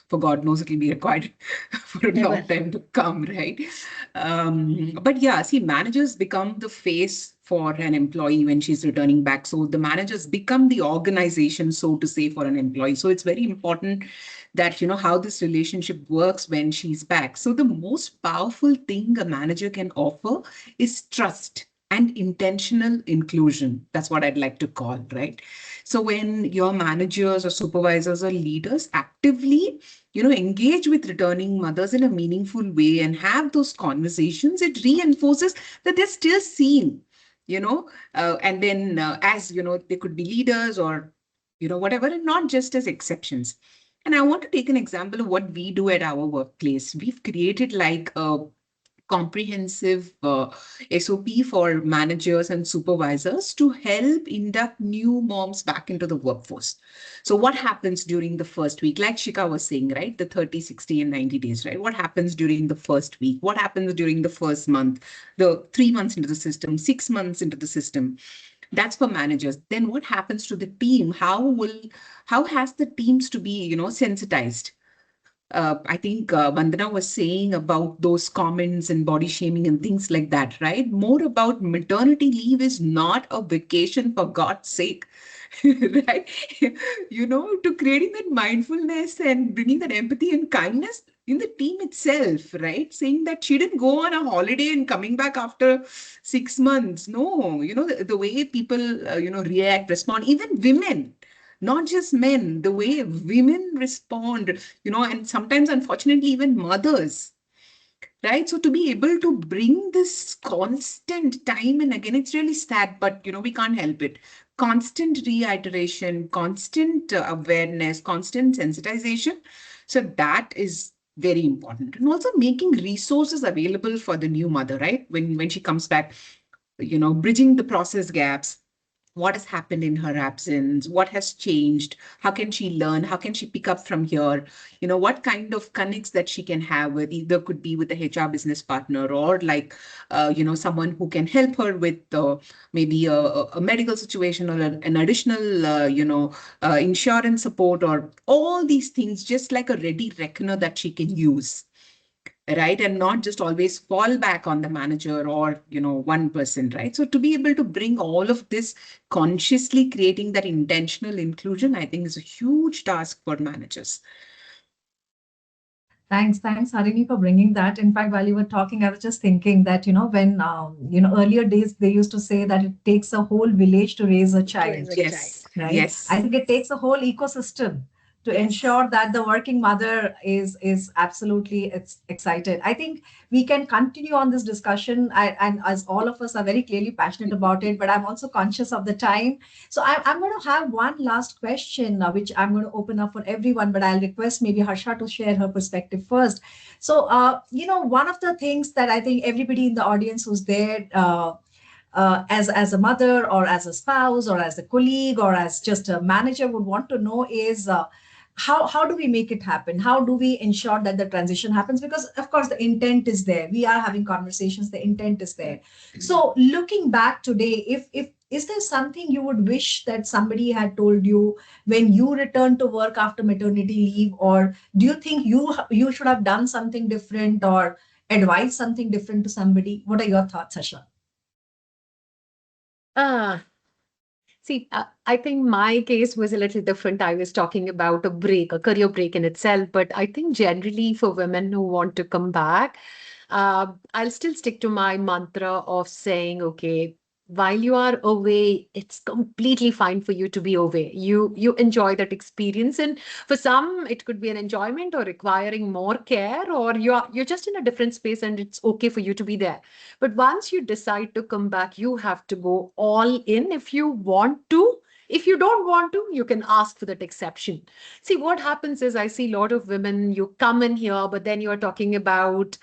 for God knows it'll be required for a long Ever. time to come, right? But yeah, see, managers become the face for an employee when she's returning back. So the managers become the organization, so to say, for an employee. So it's very important that how this relationship works when she's back. So the most powerful thing a manager can offer is trust and intentional inclusion. That's what I'd like to call, right? So when your managers or supervisors or leaders actively engage with returning mothers in a meaningful way and have those conversations, it reinforces that they're still seen, and then as they could be leaders or whatever, and not just as exceptions. And I want to take an example of what we do at our workplace. We've created like a comprehensive SOP for managers and supervisors to help induct new moms back into the workforce. So what happens during the first week? Like Shika was saying, right? The 30, 60, and 90 days, right? What happens during the first week? What happens during the first month? The 3 months into the system, 6 months into the system? That's for managers. Then what happens to the team? How has the teams to be sensitized I think Vandana was saying about those comments and body shaming and things like that, right? More about maternity leave is not a vacation for God's sake, right? To creating that mindfulness and bringing that empathy and kindness in the team itself, right? Saying that she didn't go on a holiday and coming back after 6 months. No, the way people, react, respond, even women, not just men, the way women respond, and sometimes, unfortunately, even mothers, right? So to be able to bring this constant time, and again, it's really sad, but we can't help it. Constant reiteration, constant awareness, constant sensitization. So that is very important. And also making resources available for the new mother, right? When she comes back, bridging the process gaps, what has happened in her absence, what has changed, how can she learn, how can she pick up from here, what kind of connects that she can have with, either could be with a HR business partner, or like someone who can help her with maybe a medical situation, or an additional insurance support, or all these things, just like a ready reckoner that she can use, right? And not just always fall back on the manager or one person, right? So to be able to bring all of this, consciously creating that intentional inclusion, I think is a huge task for managers. Thanks, Harini, for bringing that. In fact, while you were talking, I was just thinking that, when, earlier days, they used to say that it takes a whole village to raise a child, Yes, right? yes. I think it takes a whole ecosystem to Yes. ensure that the working mother is absolutely excited. I think we can continue on this discussion, and as all of us are very clearly passionate about it, but I'm also conscious of the time. So I'm going to have one last question, which I'm going to open up for everyone, but I'll request maybe Harsha to share her perspective first. So, one of the things that I think everybody in the audience who's there, as a mother or as a spouse or as a colleague or as just a manager would want to know is, how do we make it happen? How do we ensure that the transition happens? Because of course the intent is there. We are having conversations. The intent is there. So looking back today, if is there something you would wish that somebody had told you when you returned to work after maternity leave, or do you think you should have done something different or advised something different to somebody? What are your thoughts, Asha? Ah, See, I think my case was a little different. I was talking about a break, a career break in itself. But I think generally for women who want to come back, I'll still stick to my mantra of saying, okay, while you are away, it's completely fine for you to be away. You enjoy that experience, and for some, it could be an enjoyment or requiring more care, or you're just in a different space, and it's okay for you to be there. But once you decide to come back, you have to go all in if you want to. If you don't want to, you can ask for that exception. See, what happens is I see a lot of women, you come in here, but then you're talking about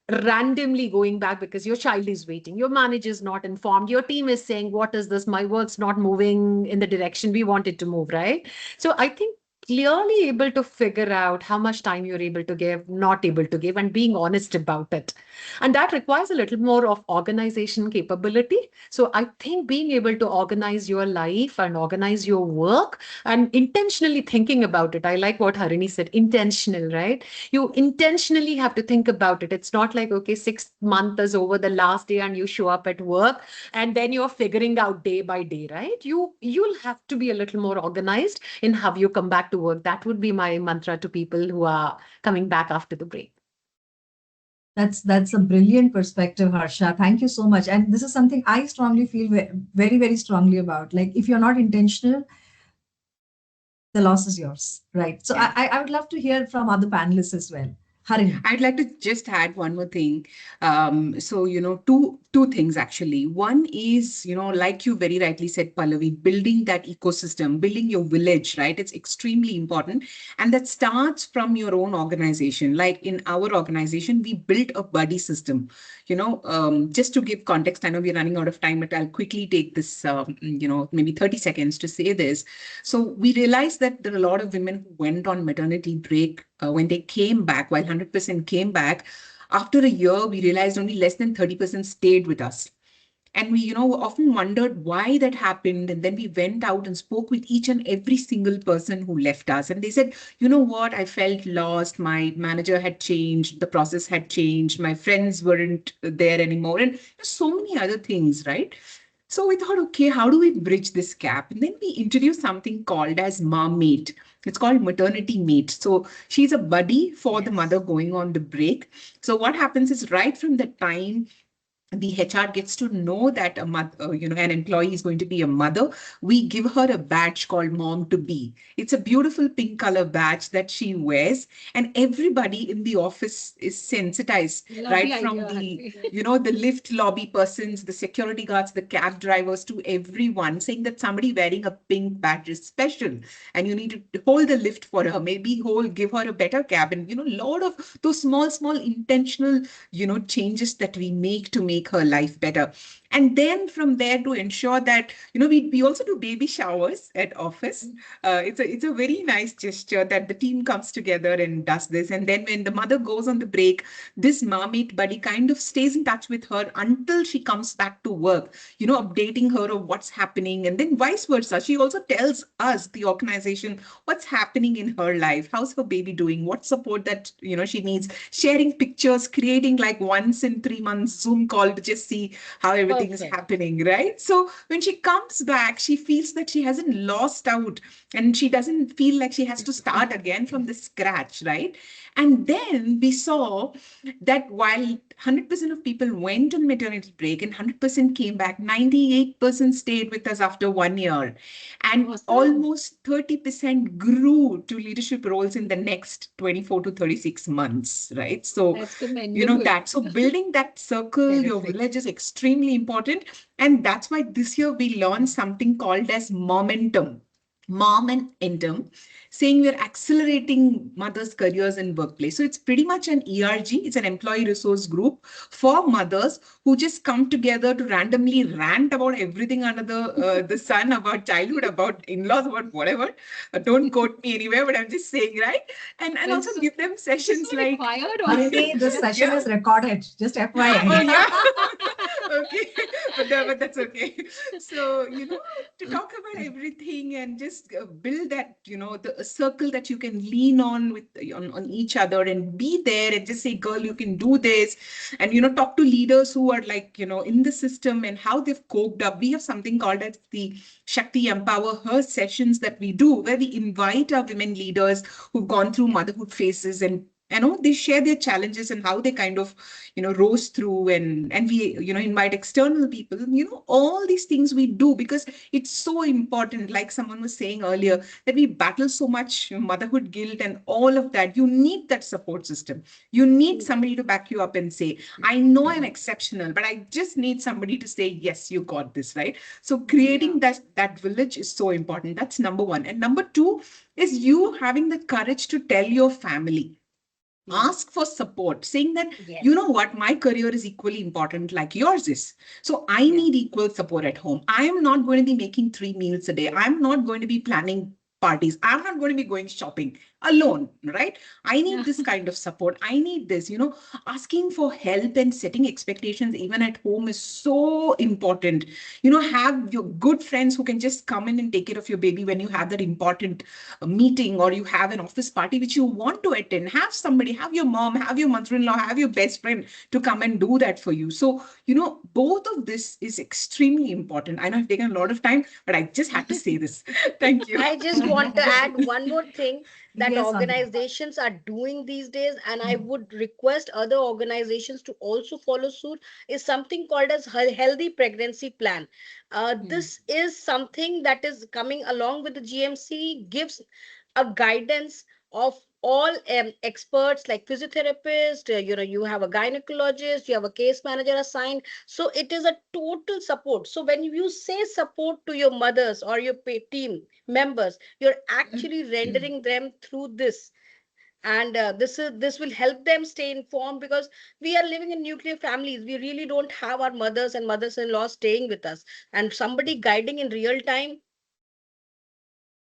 randomly going back because your child is waiting. Your manager is not informed. Your team is saying, what is this? My work's not moving in the direction we want it to move, right? So I think clearly able to figure out how much time you're able to give, not able to give, and being honest about it. And that requires a little more of organization capability. So I think being able to organize your life and organize your work and intentionally thinking about it. I like what Harini said, intentional, right? You intentionally have to think about it. It's not like, okay, 6 months is over the last day and you show up at work and then you're figuring out day by day, right? You'll have to be a little more organized in how you come back to work. That would be my mantra to people who are coming back after the break. That's a brilliant perspective, Harsha. Thank you so much. And this is something I strongly feel very, very strongly about. Like if you're not intentional, the loss is yours, right? So Yeah. I would love to hear from other panelists as well. Harini. I'd like to just add one more thing. So, two things actually. One is, like you very rightly said, Pallavi, building that ecosystem, building your village, right? It's extremely important. And that starts from your own organization. Like in our organization, we built a buddy system. Just to give context, I know we're running out of time, but I'll quickly take this, maybe 30 seconds to say this. So we realized that there are a lot of women who went on maternity break when they came back, while 100% came back. After a year, we realized only less than 30% stayed with us. And we, often wondered why that happened. And then we went out and spoke with each and every single person who left us. And they said, you know what, I felt lost. My manager had changed, the process had changed, my friends weren't there anymore, and so many other things, right? So we thought, okay, how do we bridge this gap? And then we introduced something called as mom mate. It's called maternity mate. So she's a buddy for the mother Yes. going on the break. So what happens is right from the time the HR gets to know that a mother, an employee is going to be a mother, we give her a badge called Mom to Be. It's a beautiful pink color badge that she wears, and everybody in the office is sensitized, Lovely right from idea, the, Hanvi. the lift lobby persons, the security guards, the cab drivers, to everyone, saying that somebody wearing a pink badge is special, and you need to hold the lift for her, maybe give her a better cabin. A lot of those small intentional changes that we make her life better. And then from there, to ensure that we also do baby showers at office. It's a very nice gesture that the team comes together and does this. And then when the mother goes on the break, this marmite buddy kind of stays in touch with her until she comes back to work, updating her of what's happening. And then vice versa, she also tells us, the organization, what's happening in her life, how's her baby doing, what support that she needs, sharing pictures, creating like once in 3 months Zoom call to just see how everything is Perfect. happening, right? So when she comes back, she feels that she hasn't lost out, and she doesn't feel like she has to start again from the scratch, right? And then we saw that while 100% of people went on maternity break and 100% came back, 98% stayed with us after 1 year, and Awesome. almost 30% grew to leadership roles in the next 24 to 36 months, right? So, That's commendable. that. So, building that circle, your Terrific. village is extremely important. And that's why this year we launched something called as Momentum. Mom and Entum, saying we're accelerating mothers' careers in workplace. So it's pretty much an ERG, it's an employee resource group for mothers who just come together to randomly rant about everything under the sun, about childhood, about in-laws, about whatever. Don't quote me anywhere, but I'm just saying, right? And Well, also so give them is this sessions so like, required or Hanvi, this just session yeah. is recorded. Just Oh FYI. yeah. Okay. But that's okay. So, to talk about everything and just build that, the a circle that you can lean on with on each other, and be there and just say, girl, you can do this. And, talk to leaders who are like, in the system and how they've coped up. We have something called as the Shakti Empower Her sessions that we do, where we invite our women leaders who've gone through motherhood phases, and they share their challenges and how they kind of rose through. And we invite external people. All these things we do because it's so important, like someone was saying earlier, that we battle so much motherhood guilt and all of that. You need that support system. You need somebody to back you up and say, I know I'm exceptional, but I just need somebody to say, yes, you got this, right? So yeah. creating that village is so important. That's number one. And number two is you having the courage to tell your family, Yeah. ask for support, saying that, Yes. what, my career is equally important like yours is. So I Yeah. need equal support at home. I am not going to be making 3 meals a day. I'm not going to be planning parties. I'm not going to be going shopping alone, right? I need Yeah. this kind of support. I need this, asking for help and setting expectations even at home is so important. Have your good friends who can just come in and take care of your baby when you have that important meeting, or you have an office party which you want to attend. Have somebody, have your mom, have your mother-in-law, have your best friend to come and do that for you. So, both of this is extremely important. I know I've taken a lot of time, but I just had to say this. Thank you. I just want to add one more thing that Yes, Hanvi. organizations are doing these days, and I would request other organizations to also follow suit, is something called as healthy pregnancy plan. This is something that is coming along with the GMC, gives a guidance of all experts like physiotherapist, you have a gynecologist, you have a case manager assigned, so it is a total support. So when you say support to your mothers or your team members, you're actually rendering them through this. And this will help them stay informed, because we are living in nuclear families. We really don't have our mothers and mothers-in-law staying with us, and somebody guiding in real time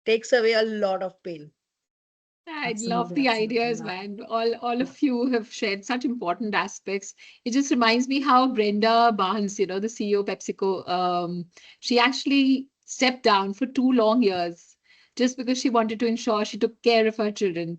takes away a lot of pain. I love Absolutely, the absolutely. ideas, man. All of you have shared such important aspects. It just reminds me how Brenda Barnes, the CEO of PepsiCo, she actually stepped down for 2 long years just because she wanted to ensure she took care of her children.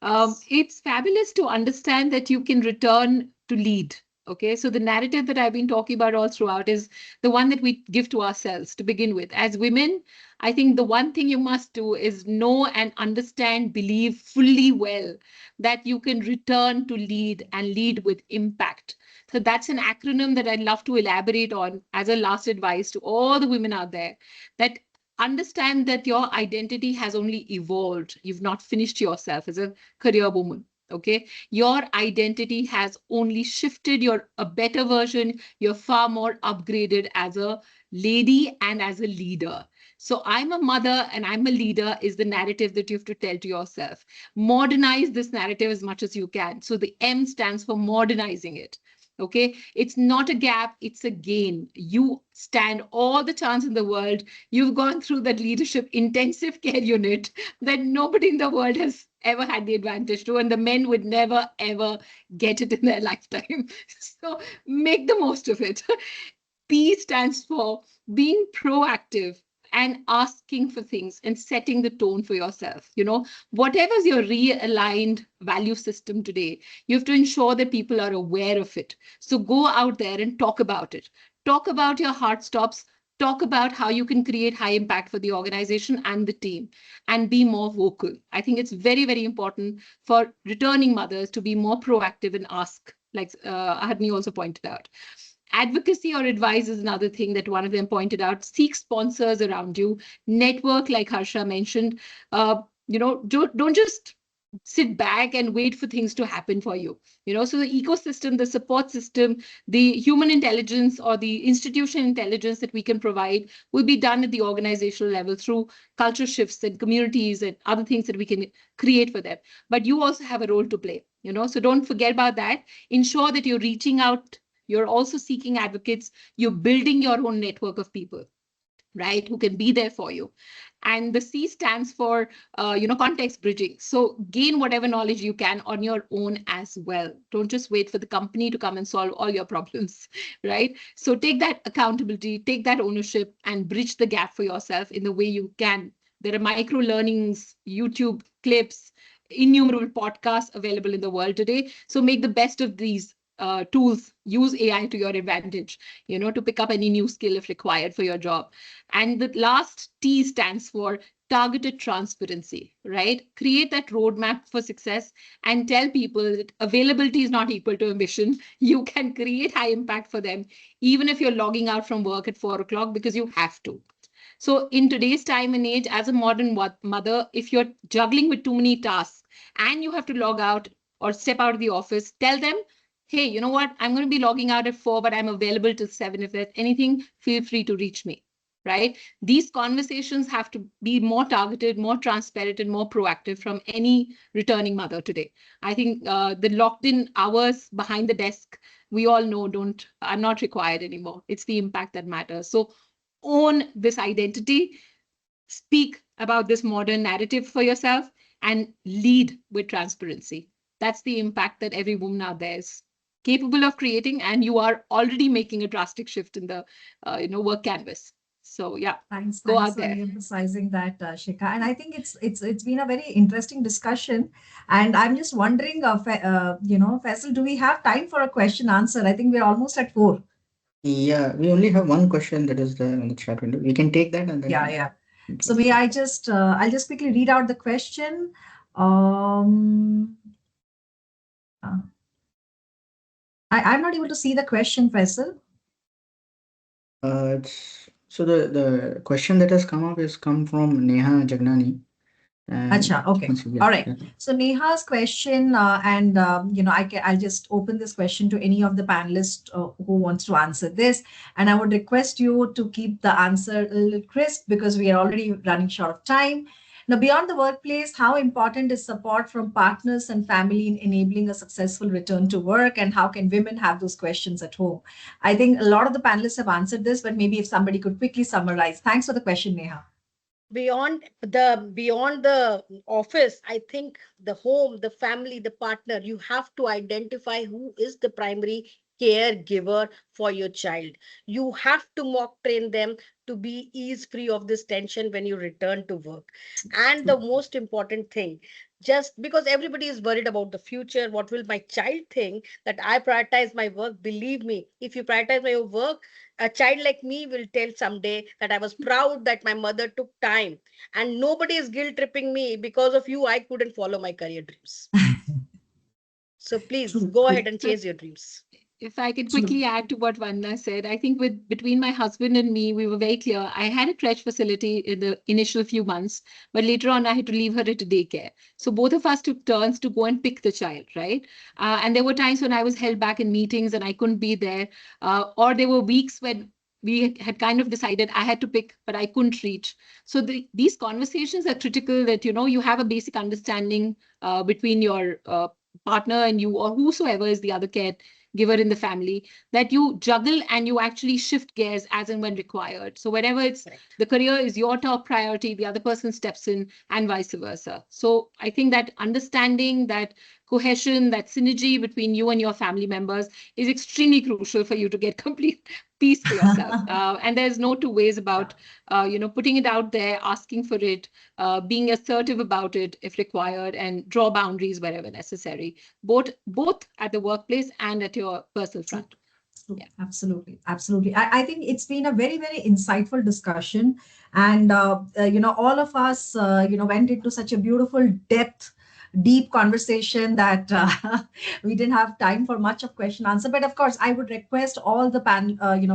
It's fabulous to understand that you can return to lead. Okay, so the narrative that I've been talking about all throughout is the one that we give to ourselves to begin with. As women, I think the one thing you must do is know and understand, believe fully well that you can return to lead and lead with impact. So that's an acronym that I'd love to elaborate on as a last advice to all the women out there, that understand that your identity has only evolved. You've not finished yourself as a career woman. Okay, your identity has only shifted. You're a better version. You're far more upgraded as a lady and as a leader. So I'm a mother and I'm a leader is the narrative that you have to tell to yourself. Modernize this narrative as much as you can. So the M stands for modernizing it. Okay, it's not a gap, it's a gain. You stand all the chance in the world. You've gone through that leadership intensive care unit that nobody in the world has ever had the advantage to, and the men would never ever get it in their lifetime. So make the most of it. P stands for being proactive and asking for things and setting the tone for yourself. Whatever's your realigned value system today, you have to ensure that people are aware of it. So go out there and talk about it. Talk about your heart stops. Talk about how you can create high impact for the organization and the team, and be more vocal. I think it's very, very important for returning mothers to be more proactive and ask, like Hadni also pointed out. Advocacy or advice is another thing that one of them pointed out. Seek sponsors around you. Network, like Harsha mentioned. Don't just sit back and wait for things to happen for you. So the ecosystem, the support system, the human intelligence or the institutional intelligence that we can provide will be done at the organizational level through culture shifts and communities and other things that we can create for them. But you also have a role to play. So don't forget about that. Ensure that you're reaching out. You're also seeking advocates. You're building your own network of people, right, who can be there for you. And the C stands for, context bridging. So gain whatever knowledge you can on your own as well. Don't just wait for the company to come and solve all your problems, right? So take that accountability, take that ownership, and bridge the gap for yourself in the way you can. There are micro learnings, YouTube clips, innumerable podcasts available in the world today. So make the best of these tools. Use AI to your advantage, to pick up any new skill if required for your job. And the last T stands for targeted transparency, right? Create that roadmap for success and tell people that availability is not equal to ambition. You can create high impact for them, even if you're logging out from work at 4 o'clock because you have to. So in today's time and age, as a modern mother, if you're juggling with too many tasks and you have to log out or step out of the office, tell them, hey, you know what? I'm going to be logging out at 4, but I'm available till 7. If there's anything, feel free to reach me, right? These conversations have to be more targeted, more transparent, and more proactive from any returning mother today. I think the locked in hours behind the desk, we all know are not required anymore. It's the impact that matters. So own this identity, speak about this modern narrative for yourself, and lead with transparency. That's the impact that every woman out there is capable of creating, and you are already making a drastic shift in the work canvas. So yeah, go Thanks out for there. emphasizing that, Shikha. And I think it's been a very interesting discussion. And I'm just wondering, Faisal, do we have time for a question answer? I think we're almost at 4. Yeah, we only have one question that is there in the chat window. We can take that and Yeah, then yeah. we So can may start. I just I'll just quickly read out the question. Um, uh, I'm not able to see the question, Faisal. So the question that has come up is come from Neha Jagnani, and Acha, okay. once you All get right. yeah. So Neha's question, and I'll just open this question to any of the panelists who wants to answer this. And I would request you to keep the answer a little crisp because we are already running short of time. Now, beyond the workplace, how important is support from partners and family in enabling a successful return to work? And how can women have those questions at home? I think a lot of the panelists have answered this, but maybe if somebody could quickly summarize. Thanks for the question, Neha. beyond the office, I think the home, the family, the partner, you have to identify who is the primary caregiver for your child. You have to mock train them to be ease free of this tension when you return to work. And the most important thing, just because everybody is worried about the future, what will my child think, that I prioritize my work. Believe me, if you prioritize my work, a child like me will tell someday that I was proud that my mother took time, and nobody is guilt tripping me because of you. I couldn't follow my career dreams. So please True, go true, ahead and But chase your dreams. if I can true. quickly add to what Vanna said, I think with between my husband and me, we were very clear. I had a crèche facility in the initial few months, but later on I had to leave her at a daycare. So both of us took turns to go and pick the child, right? And there were times when I was held back in meetings and I couldn't be there, or there were weeks when we had kind of decided I had to pick, but I couldn't reach. So these conversations are critical. That you have a basic understanding between your partner and you, or whosoever is the other caregiver in the family, that you juggle and you actually shift gears as and when required. So whenever it's Correct. the career is your top priority, the other person steps in, and vice versa. So I think that understanding, that cohesion, that synergy between you and your family members is extremely crucial for you to get complete peace for yourself. And there's no two ways about putting it out there, asking for it, being assertive about it if required, and draw boundaries wherever necessary, both at the workplace and at your personal True, front. true. Yeah. Absolutely, absolutely. I think it's been a very, very insightful discussion, and all of us, went into such a beautiful depth, deep conversation that we didn't have time for much of question answer. But of course, I would request all the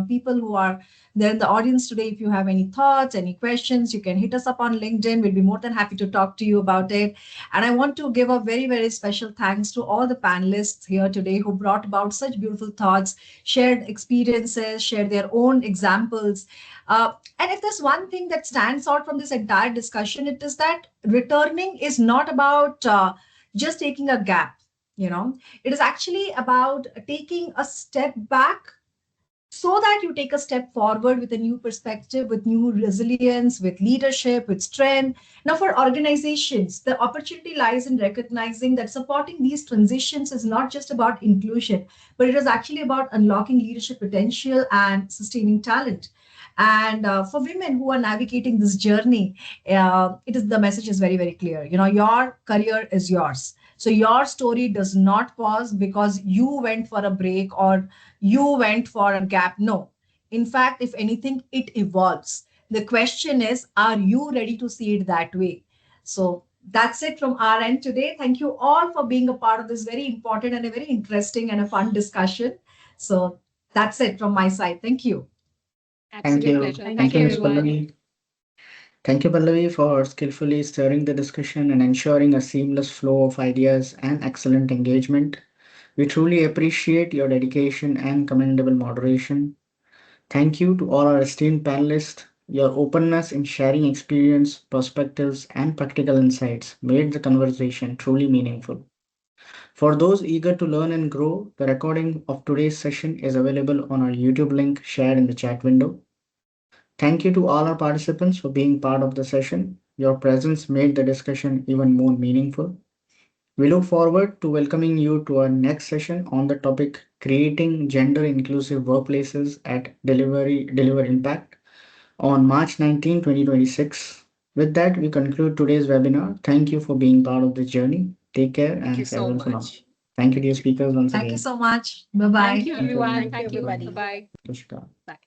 people who are there in the audience today, if you have any thoughts, any questions, you can hit us up on LinkedIn. We'll be more than happy to talk to you about it. And I want to give a very, very special thanks to all the panelists here today who brought about such beautiful thoughts, shared experiences, shared their own examples. And if there's one thing that stands out from this entire discussion, it is that returning is not about just taking a gap. It is actually about taking a step back so that you take a step forward with a new perspective, with new resilience, with leadership, with strength. Now, for organizations, the opportunity lies in recognizing that supporting these transitions is not just about inclusion, but it is actually about unlocking leadership potential and sustaining talent. And for women who are navigating this journey, the message is very, very clear. Your career is yours. So your story does not pause because you went for a break or you went for a gap. No. In fact, if anything, it evolves. The question is, are you ready to see it that way? So that's it from our end today. Thank you all for being a part of this very important and a very interesting and a fun discussion. So that's it from my side. Thank you. Thank Absolute you. pleasure. Thank Thank Thank you, you, Ms. you. everyone. Pallavi. Thank you, Pallavi, for skillfully steering the discussion and ensuring a seamless flow of ideas and excellent engagement. We truly appreciate your dedication and commendable moderation. Thank you to all our esteemed panelists. Your openness in sharing experience, perspectives, and practical insights made the conversation truly meaningful. For those eager to learn and grow, the recording of today's session is available on our YouTube link shared in the chat window. Thank you to all our participants for being part of the session. Your presence made the discussion even more meaningful. We look forward to welcoming you to our next session on the topic creating gender inclusive workplaces at Deliver Impact on March 19, 2026. With that, we conclude today's webinar. Thank you for being part of this journey. Take care Thank you and so farewell for now. much. Thank you, Thank dear you. speakers, once Thank you again. so much. Bye Thank bye. you, Thank you, everyone. everyone. Thank you, Thank you. Bye. everybody. Bye bye. Tushka. Bye.